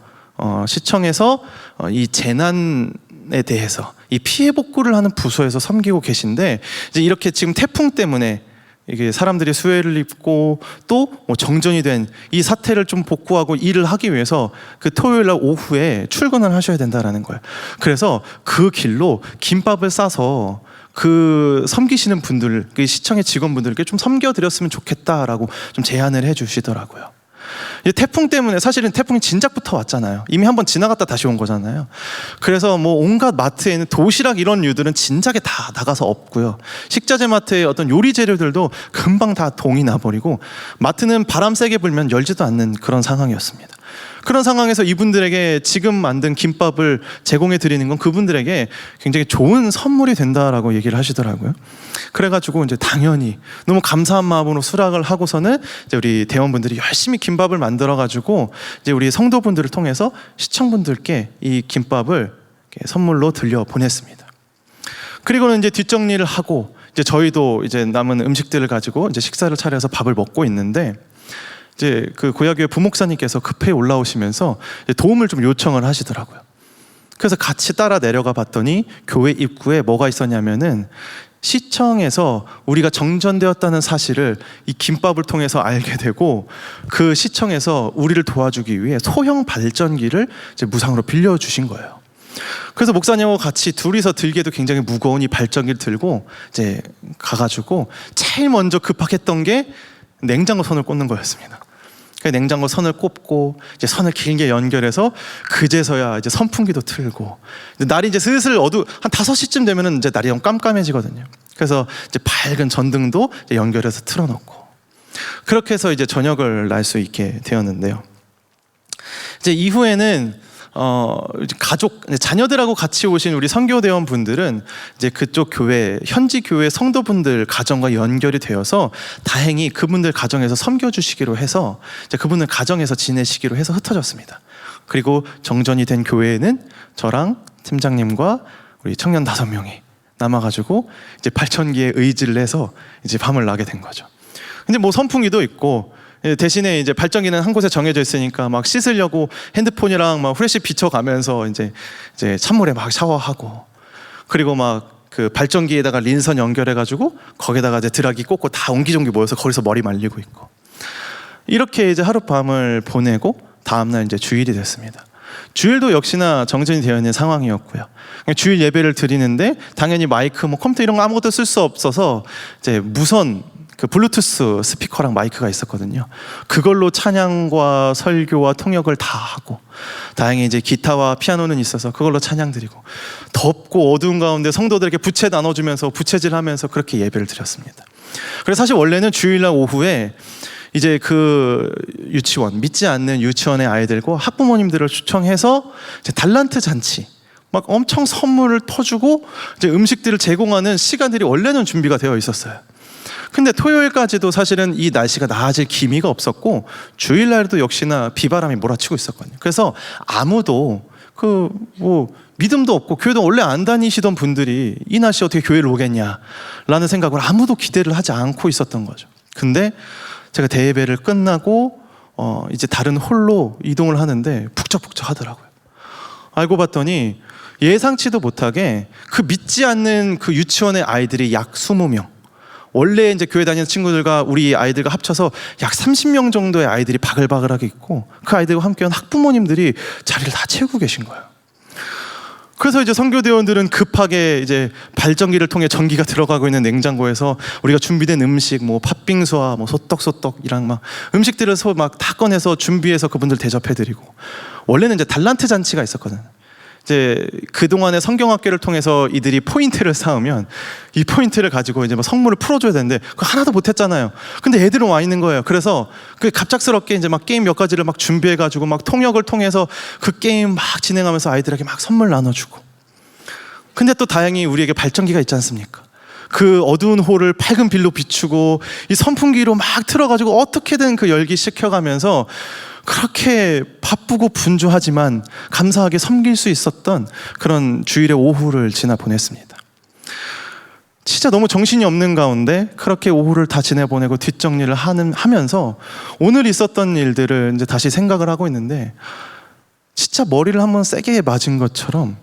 시청에서 이 재난에 대해서 이 피해 복구를 하는 부서에서 섬기고 계신데, 이제 이렇게 지금 태풍 때문에 이게 사람들이 수해를 입고 또 뭐 정전이 된 이 사태를 좀 복구하고 일을 하기 위해서 그 토요일 날 오후에 출근을 하셔야 된다라는 거예요. 그래서 그 길로 김밥을 싸서 그 섬기시는 분들, 그 시청의 직원분들께 좀 섬겨드렸으면 좋겠다라고 좀 제안을 해주시더라고요. 이 태풍 때문에, 사실은 태풍이 진작부터 왔잖아요. 이미 한번 지나갔다 다시 온 거잖아요. 그래서 뭐 온갖 마트에는 도시락 이런 류들은 진작에 다 나가서 없고요. 식자재 마트의 어떤 요리 재료들도 금방 다 동이 나버리고, 마트는 바람 세게 불면 열지도 않는 그런 상황이었습니다. 그런 상황에서 이분들에게 지금 만든 김밥을 제공해 드리는 건 그분들에게 굉장히 좋은 선물이 된다라고 얘기를 하시더라고요. 그래가지고 이제 당연히 너무 감사한 마음으로 수락을 하고서는 이제 우리 대원분들이 열심히 김밥을 만들어가지고 이제 우리 성도분들을 통해서 시청분들께 이 김밥을 선물로 들려 보냈습니다. 그리고는 이제 뒷정리를 하고 이제 저희도 이제 남은 음식들을 가지고 이제 식사를 차려서 밥을 먹고 있는데, 이제 그 고야교회 부목사님께서 급히 올라오시면서 도움을 좀 요청을 하시더라고요. 그래서 같이 따라 내려가 봤더니 교회 입구에 뭐가 있었냐면은, 시청에서 우리가 정전되었다는 사실을 이 김밥을 통해서 알게 되고, 그 시청에서 우리를 도와주기 위해 소형 발전기를 이제 무상으로 빌려주신 거예요. 그래서 목사님하고 같이 둘이서 들기에도 굉장히 무거운 이 발전기를 들고 이제 가가지고 제일 먼저 급박했던 게 냉장고 선을 꽂는 거였습니다. 그 냉장고 선을 꼽고 이제 선을 길게 연결해서 그제서야 이제 선풍기도 틀고, 날이 이제 슬슬 한 5시쯤 되면은 이제 날이 좀 깜깜해지거든요. 그래서 이제 밝은 전등도 이제 연결해서 틀어놓고, 그렇게 해서 이제 저녁을 날 수 있게 되었는데요. 이제 이후에는 가족, 자녀들하고 같이 오신 우리 선교대원 분들은 이제 그쪽 교회, 현지 교회 성도분들 가정과 연결이 되어서 다행히 그분들 가정에서 섬겨주시기로 해서 이제 그분들 가정에서 지내시기로 해서 흩어졌습니다. 그리고 정전이 된 교회에는 저랑 팀장님과 우리 청년 5명이 남아가지고 이제 발전기에 의지를 해서 이제 밤을 나게 된 거죠. 근데 뭐 선풍기도 있고, 대신에 이제 발전기는 한 곳에 정해져 있으니까 막 씻으려고 핸드폰이랑 막 후레쉬 비춰가면서 이제 찬물에 막 샤워하고, 그리고 막 그 발전기에다가 린선 연결해가지고 거기다가 이제 드라기 꽂고 다 옹기종기 모여서 거기서 머리 말리고 있고, 이렇게 이제 하룻밤을 보내고 다음날 이제 주일이 됐습니다. 주일도 역시나 정전이 되어 있는 상황이었고요. 주일 예배를 드리는데 당연히 마이크, 뭐 컴퓨터 이런 거 아무것도 쓸 수 없어서 이제 무선 그 블루투스 스피커랑 마이크가 있었거든요. 그걸로 찬양과 설교와 통역을 다 하고, 다행히 이제 기타와 피아노는 있어서 그걸로 찬양 드리고, 덥고 어두운 가운데 성도들에게 부채 나눠주면서 부채질하면서 그렇게 예배를 드렸습니다. 그래서 사실 원래는 주일날 오후에 이제 그 유치원, 믿지 않는 유치원의 아이들과 학부모님들을 초청해서 이제 달란트 잔치, 막 엄청 선물을 터주고 이제 음식들을 제공하는 시간들이 원래는 준비가 되어 있었어요. 근데 토요일까지도 사실은 이 날씨가 나아질 기미가 없었고, 주일날도 역시나 비바람이 몰아치고 있었거든요. 그래서 아무도 믿음도 없고 교회도 원래 안 다니시던 분들이 이 날씨에 어떻게 교회를 오겠냐라는 생각을 아무도 기대를 하지 않고 있었던 거죠. 근데 제가 대예배를 끝나고 이제 다른 홀로 이동을 하는데 북적북적 하더라고요. 알고 봤더니 예상치도 못하게 그 믿지 않는 그 유치원의 아이들이 약 20명, 원래 이제 교회 다니는 친구들과 우리 아이들과 합쳐서 약 30명 정도의 아이들이 바글바글하게 있고, 그 아이들과 함께한 학부모님들이 자리를 다 채우고 계신 거예요. 그래서 이제 선교대원들은 급하게 이제 발전기를 통해 전기가 들어가고 있는 냉장고에서 우리가 준비된 음식, 뭐 팥빙수와 뭐 소떡소떡이랑 막 음식들을 막 다 꺼내서 준비해서 그분들 대접해드리고, 원래는 이제 달란트 잔치가 있었거든. 이제 그동안의 성경학교를 통해서 이들이 포인트를 쌓으면 이 포인트를 가지고 이제 막 성물을 풀어줘야 되는데 그거 하나도 못했잖아요. 근데 애들은 와 있는 거예요. 그래서 그 갑작스럽게 이제 막 게임 몇 가지를 막 준비해가지고 막 통역을 통해서 그 게임 막 진행하면서 아이들에게 막 선물 나눠주고. 근데 또 다행히 우리에게 발전기가 있지 않습니까? 그 어두운 홀을 밝은 빛로 비추고 이 선풍기로 막 틀어가지고 어떻게든 그 열기 식혀가면서 그렇게 바쁘고 분주하지만 감사하게 섬길 수 있었던 그런 주일의 오후를 지나 보냈습니다. 진짜 너무 정신이 없는 가운데 그렇게 오후를 다 지내보내고 뒷정리를 하면서 오늘 있었던 일들을 이제 다시 생각을 하고 있는데, 진짜 머리를 한번 세게 맞은 것처럼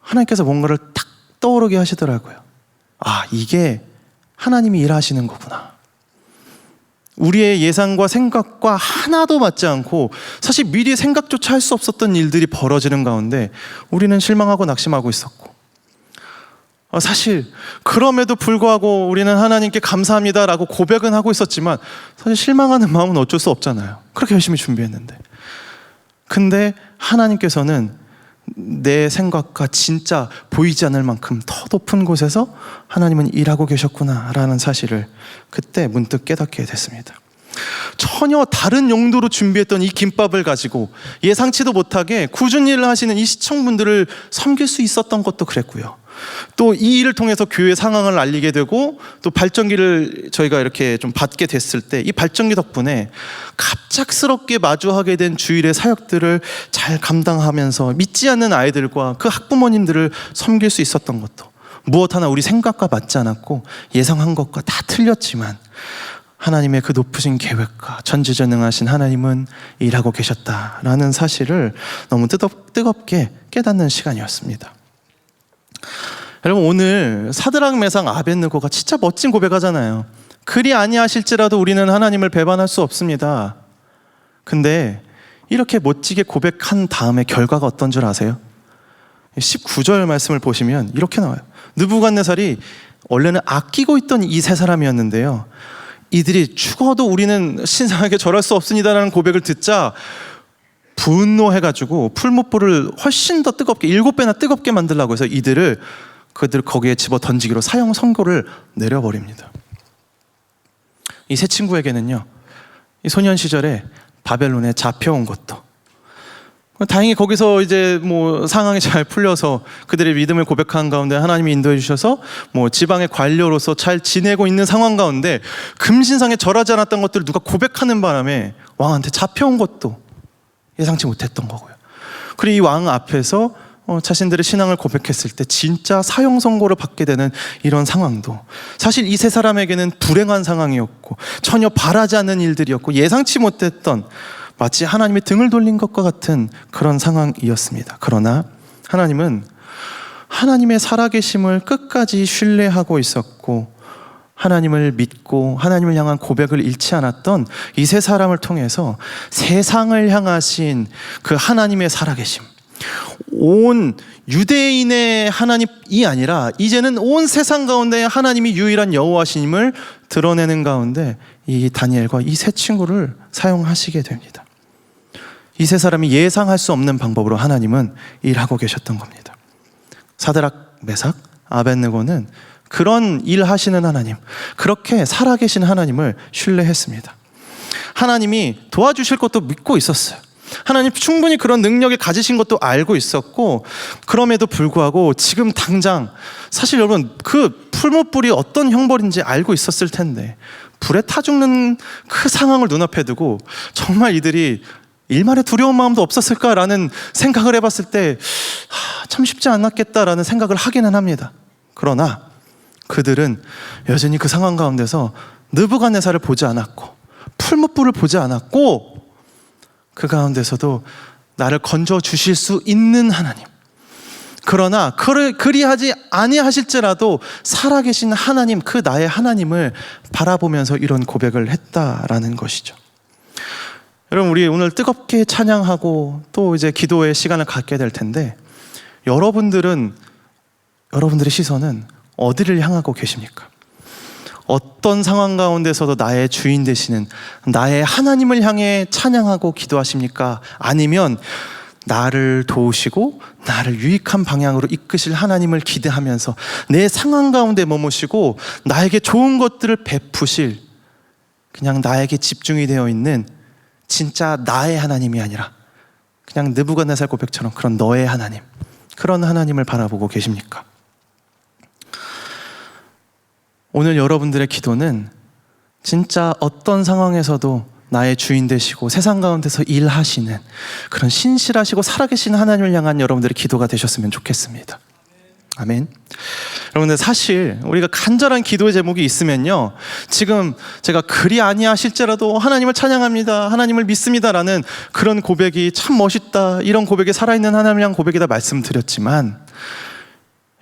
하나님께서 뭔가를 탁 떠오르게 하시더라고요. 아, 이게 하나님이 일하시는 거구나. 우리의 예상과 생각과 하나도 맞지 않고 사실 미리 생각조차 할 수 없었던 일들이 벌어지는 가운데 우리는 실망하고 낙심하고 있었고, 사실 그럼에도 불구하고 우리는 하나님께 감사합니다라고 고백은 하고 있었지만 사실 실망하는 마음은 어쩔 수 없잖아요. 그렇게 열심히 준비했는데. 근데 하나님께서는 내 생각과 진짜 보이지 않을 만큼 더 높은 곳에서 하나님은 일하고 계셨구나라는 사실을 그때 문득 깨닫게 됐습니다. 전혀 다른 용도로 준비했던 이 김밥을 가지고 예상치도 못하게 꾸준히 일을 하시는 이 시청분들을 섬길 수 있었던 것도 그랬고요. 또 이 일을 통해서 교회 상황을 알리게 되고 또 발전기를 저희가 이렇게 좀 받게 됐을 때 이 발전기 덕분에 갑작스럽게 마주하게 된 주일의 사역들을 잘 감당하면서 믿지 않는 아이들과 그 학부모님들을 섬길 수 있었던 것도 무엇 하나 우리 생각과 맞지 않았고 예상한 것과 다 틀렸지만 하나님의 그 높으신 계획과 전지전능하신 하나님은 일하고 계셨다라는 사실을 너무 뜨겁게 깨닫는 시간이었습니다. 여러분, 오늘 사드락 메삭 아벳느고가 진짜 멋진 고백하잖아요. 그리 아니하실지라도 우리는 하나님을 배반할 수 없습니다. 근데 이렇게 멋지게 고백한 다음에 결과가 어떤 줄 아세요? 19절 말씀을 보시면 이렇게 나와요. 느부갓네살이 원래는 아끼고 있던 이 세 사람이었는데요, 이들이 죽어도 우리는 신상에게 절할 수 없습니다라는 고백을 듣자 분노해가지고 풀무불을 훨씬 더 뜨겁게 7배나 뜨겁게 만들려고 해서 그들 거기에 집어 던지기로 사형 선고를 내려버립니다. 이 세 친구에게는요, 이 소년 시절에 바벨론에 잡혀온 것도, 다행히 거기서 이제 뭐 상황이 잘 풀려서 그들의 믿음을 고백한 가운데 하나님이 인도해 주셔서 뭐 지방의 관료로서 잘 지내고 있는 상황 가운데 금신상에 절하지 않았던 것들을 누가 고백하는 바람에 왕한테 잡혀온 것도 예상치 못했던 거고요. 그리고 이 왕 앞에서 자신들의 신앙을 고백했을 때 진짜 사형 선고를 받게 되는 이런 상황도 사실 이 세 사람에게는 불행한 상황이었고 전혀 바라지 않는 일들이었고 예상치 못했던, 마치 하나님의 등을 돌린 것과 같은 그런 상황이었습니다. 그러나 하나님은 하나님의 살아계심을 끝까지 신뢰하고 있었고 하나님을 믿고 하나님을 향한 고백을 잃지 않았던 이 세 사람을 통해서 세상을 향하신 그 하나님의 살아계심, 온 유대인의 하나님이 아니라 이제는 온 세상 가운데 하나님이 유일한 여호와심을 드러내는 가운데 이 다니엘과 이 세 친구를 사용하시게 됩니다. 이 세 사람이 예상할 수 없는 방법으로 하나님은 일하고 계셨던 겁니다. 사드락, 메삭, 아벳느고는 그런 일하시는 하나님, 그렇게 살아계신 하나님을 신뢰했습니다. 하나님이 도와주실 것도 믿고 있었어요. 하나님 충분히 그런 능력을 가지신 것도 알고 있었고, 그럼에도 불구하고 지금 당장 사실 여러분 그 풀무불이 어떤 형벌인지 알고 있었을 텐데 불에 타 죽는 그 상황을 눈앞에 두고 정말 이들이 일말의 두려운 마음도 없었을까라는 생각을 해봤을 때 참 쉽지 않았겠다라는 생각을 하기는 합니다. 그러나 그들은 여전히 그 상황 가운데서 느부갓네살을 보지 않았고 풀무불을 보지 않았고 그 가운데서도 나를 건져 주실 수 있는 하나님, 그러나 그리하지 아니하실지라도 살아계신 하나님, 그 나의 하나님을 바라보면서 이런 고백을 했다라는 것이죠. 여러분, 우리 오늘 뜨겁게 찬양하고 또 이제 기도의 시간을 갖게 될 텐데 여러분들의 시선은 어디를 향하고 계십니까? 어떤 상황 가운데서도 나의 주인 되시는 나의 하나님을 향해 찬양하고 기도하십니까? 아니면 나를 도우시고 나를 유익한 방향으로 이끄실 하나님을 기대하면서 내 상황 가운데 머무시고 나에게 좋은 것들을 베푸실, 그냥 나에게 집중이 되어 있는 진짜 나의 하나님이 아니라 그냥 느부갓네살 고백처럼 그런 너의 하나님, 그런 하나님을 바라보고 계십니까? 오늘 여러분들의 기도는 진짜 어떤 상황에서도 나의 주인 되시고 세상 가운데서 일하시는 그런 신실하시고 살아계신 하나님을 향한 여러분들의 기도가 되셨으면 좋겠습니다. 아멘. 여러분들, 사실 우리가 간절한 기도의 제목이 있으면요, 지금 제가 그리 아니하실지라도 하나님을 찬양합니다, 하나님을 믿습니다라는 그런 고백이 참 멋있다, 이런 고백이 살아있는 하나님을 향한 고백이다 말씀드렸지만,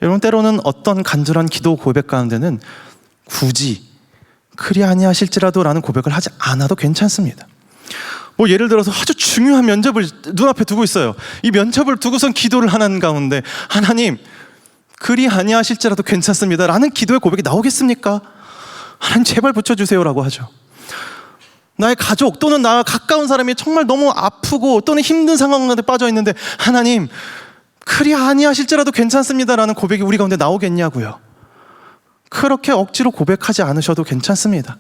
여러분, 때로는 어떤 간절한 기도 고백 가운데는 굳이 그리 아니하실지라도 라는 고백을 하지 않아도 괜찮습니다. 뭐 예를 들어서 아주 중요한 면접을 눈앞에 두고 있어요. 이 면접을 두고선 기도를 하는 가운데 하나님 그리 아니하실지라도 괜찮습니다 라는 기도의 고백이 나오겠습니까? 하나님 제발 붙여주세요 라고 하죠. 나의 가족 또는 나와 가까운 사람이 정말 너무 아프고 또는 힘든 상황 가운데 빠져 있는데 하나님 그리 아니하실지라도 괜찮습니다 라는 고백이 우리 가운데 나오겠냐고요. 그렇게 억지로 고백하지 않으셔도 괜찮습니다.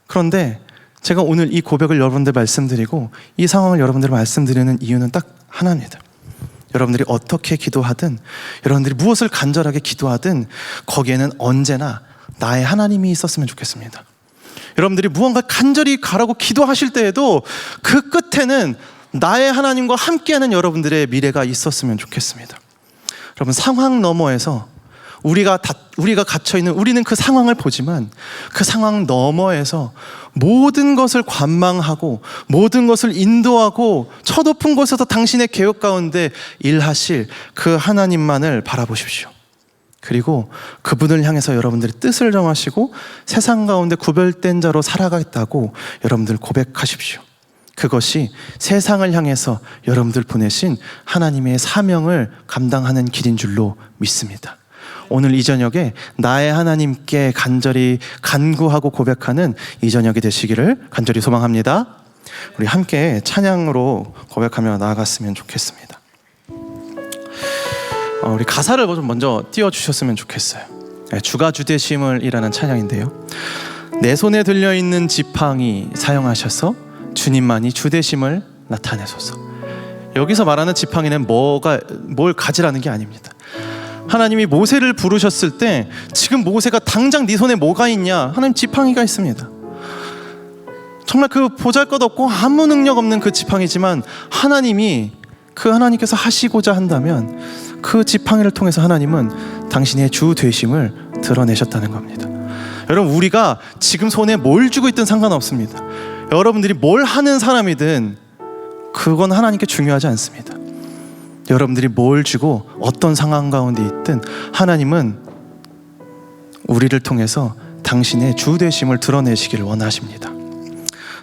그런데 제가 오늘 이 고백을 여러분들 말씀드리고 이 상황을 여러분들 말씀드리는 이유는 딱 하나입니다. 여러분들이 어떻게 기도하든, 여러분들이 무엇을 간절하게 기도하든 거기에는 언제나 나의 하나님이 있었으면 좋겠습니다. 여러분들이 무언가 간절히 가라고 기도하실 때에도 그 끝에는 나의 하나님과 함께하는 여러분들의 미래가 있었으면 좋겠습니다. 여러분, 상황 너머에서 우리가 갇혀있는, 우리는 그 상황을 보지만 그 상황 너머에서 모든 것을 관망하고 모든 것을 인도하고 저 높은 곳에서 당신의 계획 가운데 일하실 그 하나님만을 바라보십시오. 그리고 그분을 향해서 여러분들이 뜻을 정하시고 세상 가운데 구별된 자로 살아가겠다고 여러분들 고백하십시오. 그것이 세상을 향해서 여러분들 보내신 하나님의 사명을 감당하는 길인 줄로 믿습니다. 오늘 이 저녁에 나의 하나님께 간절히 간구하고 고백하는 이 저녁이 되시기를 간절히 소망합니다. 우리 함께 찬양으로 고백하며 나아갔으면 좋겠습니다. 우리 가사를 좀 먼저 띄워주셨으면 좋겠어요. 주가 주되심을 이라는 찬양인데요, 내 손에 들려있는 지팡이 사용하셔서 주님만이 주되심을 나타내소서. 여기서 말하는 지팡이는 뭘 가지라는 게 아닙니다. 하나님이 모세를 부르셨을 때 지금 모세가 당장 네 손에 뭐가 있냐? 하나님 지팡이가 있습니다. 정말 그 보잘것없고 아무 능력 없는 그 지팡이지만 하나님께서 하시고자 한다면 그 지팡이를 통해서 하나님은 당신의 주 되심을 드러내셨다는 겁니다. 여러분, 우리가 지금 손에 뭘 쥐고 있든 상관없습니다. 여러분들이 뭘 하는 사람이든 그건 하나님께 중요하지 않습니다. 여러분들이 뭘 쥐고 어떤 상황 가운데 있든 하나님은 우리를 통해서 당신의 주 되심을 드러내시기를 원하십니다.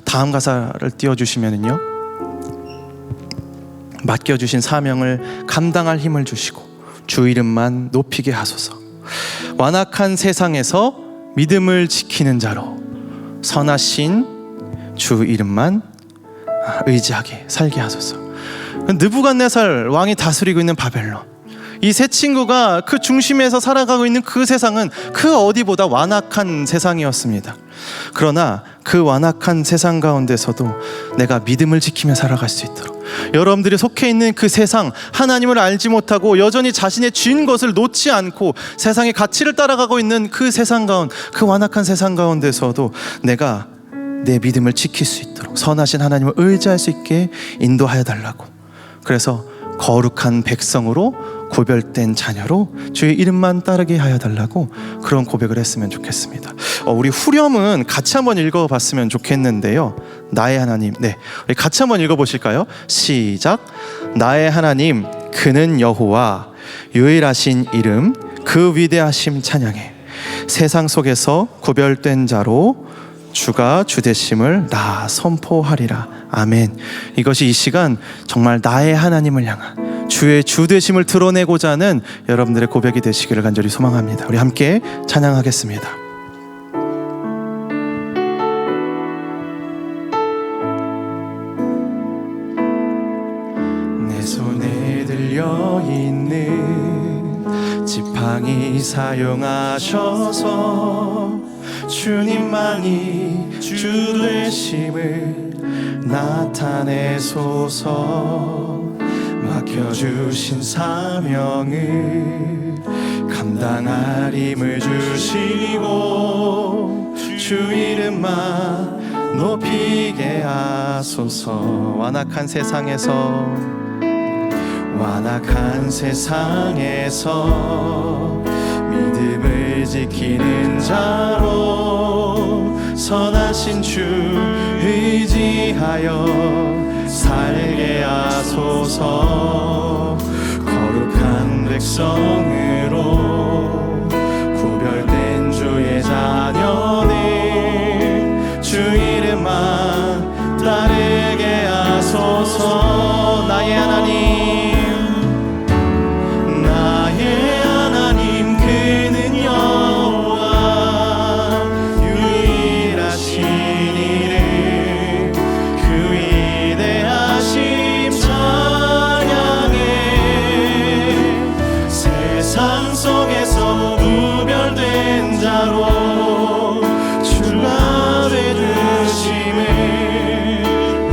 다음 가사를 띄워주시면요, 맡겨주신 사명을 감당할 힘을 주시고 주 이름만 높이게 하소서. 완악한 세상에서 믿음을 지키는 자로 선하신 주 이름만 의지하게 살게 하소서. 느부갓네살 왕이 다스리고 있는 바벨론, 이 세 친구가 그 중심에서 살아가고 있는 그 세상은 그 어디보다 완악한 세상이었습니다. 그러나 그 완악한 세상 가운데서도 내가 믿음을 지키며 살아갈 수 있도록, 여러분들이 속해 있는 그 세상, 하나님을 알지 못하고 여전히 자신의 쥔 것을 놓지 않고 세상의 가치를 따라가고 있는 그 세상 가운데, 그 완악한 세상 가운데서도 내가 내 믿음을 지킬 수 있도록 선하신 하나님을 의지할 수 있게 인도하여 달라고, 그래서 거룩한 백성으로 구별된 자녀로 주의 이름만 따르게 하여 달라고 그런 고백을 했으면 좋겠습니다. 우리 후렴은 같이 한번 읽어봤으면 좋겠는데요, 나의 하나님, 우리 같이 한번 읽어보실까요? 시작. 나의 하나님 그는 여호와, 유일하신 이름 그 위대하심 찬양해. 세상 속에서 구별된 자로 주가 주되심을 나 선포하리라. 아멘. 이것이 이 시간 정말 나의 하나님을 향한, 주의 주 되심을 드러내고자 하는 여러분들의 고백이 되시기를 간절히 소망합니다. 우리 함께 찬양하겠습니다. 내 손에 들려있는 지팡이 사용하셔서 주님만이 주 되심을 나타내소서. 맡겨주신 사명을 감당할 힘을 주시고 주 이름만 높이게 하소서. 완악한 세상에서 믿음을 지키는 자로 선하신 주 의지하여 살게 하소서. 거룩한 백성으로 구별된 주의 자녀들 주 이름만 따르게 하소서. 나의 하나님 그는 여호와 유일하신 이름 그 위대하심 찬양해. 세상 속에서 구별된 자로 주가 되주심을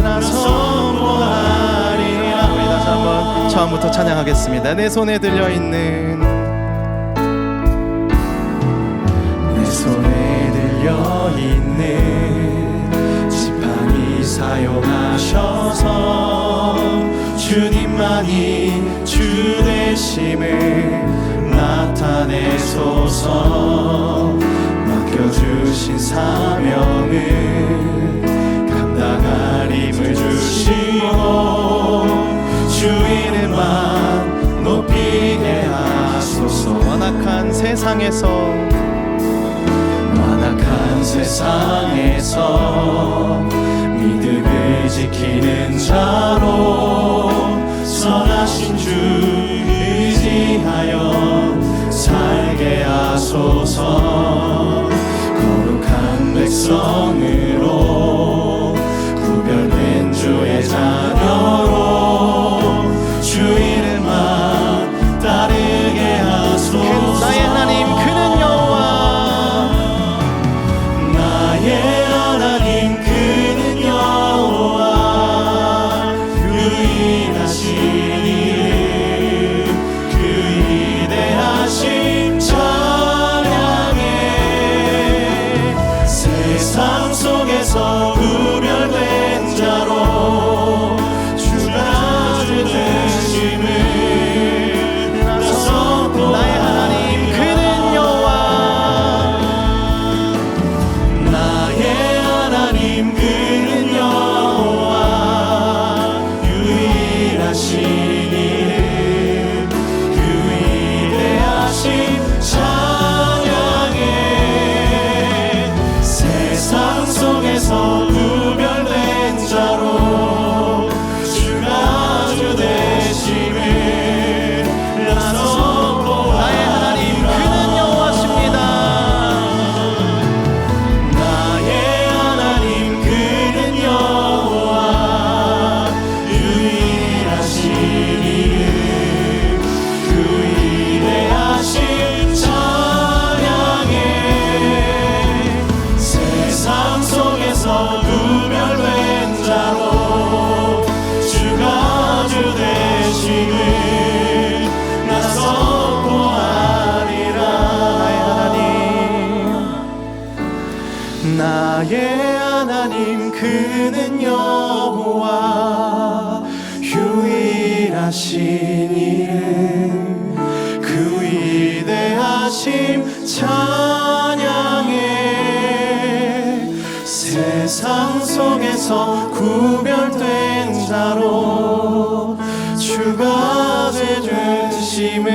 나 선포하리라. 우리 다시 한번 처음부터 찬양하겠습니다. 내 손에 들려있는 지팡이 사용하셔서 주님만이 주 되심을 나타내소서. 맡겨주신 사명을 감당할 힘을 주시고 주 이름만 높이게 하소서. 완악한 세상에서 믿음을 지키는 자로 선하신 주 의지하여 살게 하소서. 거룩한 백성으로 구별된 주의 자녀로 주 이름만 따르게 하소서. 나의 하나님 그는 여호와 유일하신 이름 그 위대하심 찬양해. 세상 속에서 구별된 자로 주가 주 되심을 나서 나의 하나님 그는 여호와 나의 하나님 그는 여호와 유일하신 이름 그 위대하심 찬양해. 세상 속에서 구별된 자로 주가 주 되심을 나서 나의 하나님 그는 여호와십니다. 나의 하나님 그는 여호와 유일하신 이름 그 위대하심 찬양해. 세상 속에서 구별된 자로 주가 주 되심을 나 선포하리라. 나의 하나님 그는 여호와 유일하신 이름 그 위대하심 찬양해. 세상 속에서 구별된 자로 주가 되주심을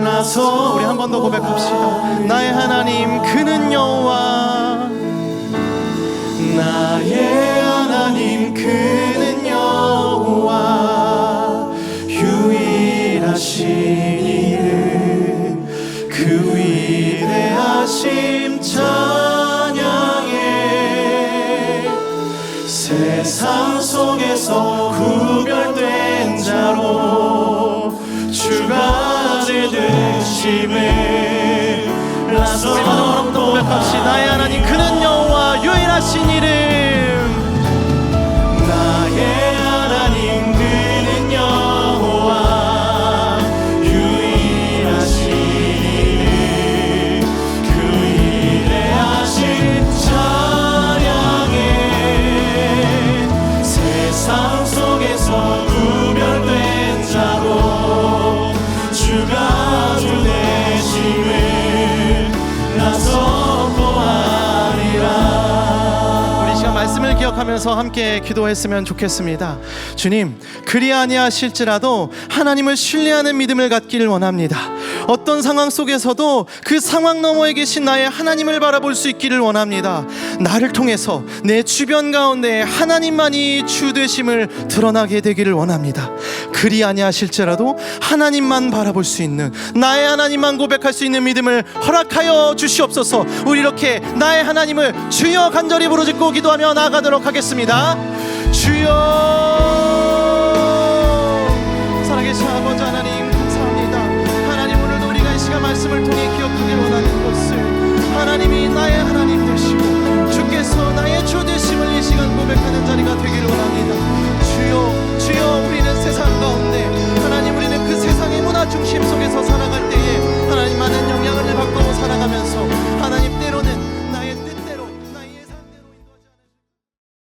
나서 우리 한 번 더 고백합시다. 나의 하나님 그는 여호와 나의 하나님 그는 여호와 부르심 찬양해. 세상 속에서 구별된 자로 주가 되심을 나서 고백합시다. 나의 하나님 그는 여호와 유일하신 이름. 나의 하나님 그는 여호와 유일하신 이름. 그 위대하신 찬양해. 세상 속에서 구별된 자로 주가 주 되심을 우리 시간 말씀을 기억하면서 함께 기도했으면 좋겠습니다. 주님, 그리 아니하실지라도 하나님을 신뢰하는 믿음을 갖기를 원합니다. 어떤 상황 속에서도 그 상황 너머에 계신 나의 하나님을 바라볼 수 있기를 원합니다. 나를 통해서 내 주변 가운데 하나님만이 주 되심을 드러나게 되기를 원합니다. 그리 아니하실지라도 하나님만 바라볼 수 있는, 나의 하나님만 고백할 수 있는 믿음을 허락하여 주시옵소서. 우리 이렇게 나의 하나님을 주여 간절히 부르짖고 기도하며 나아가도록 하겠습니다. 주여.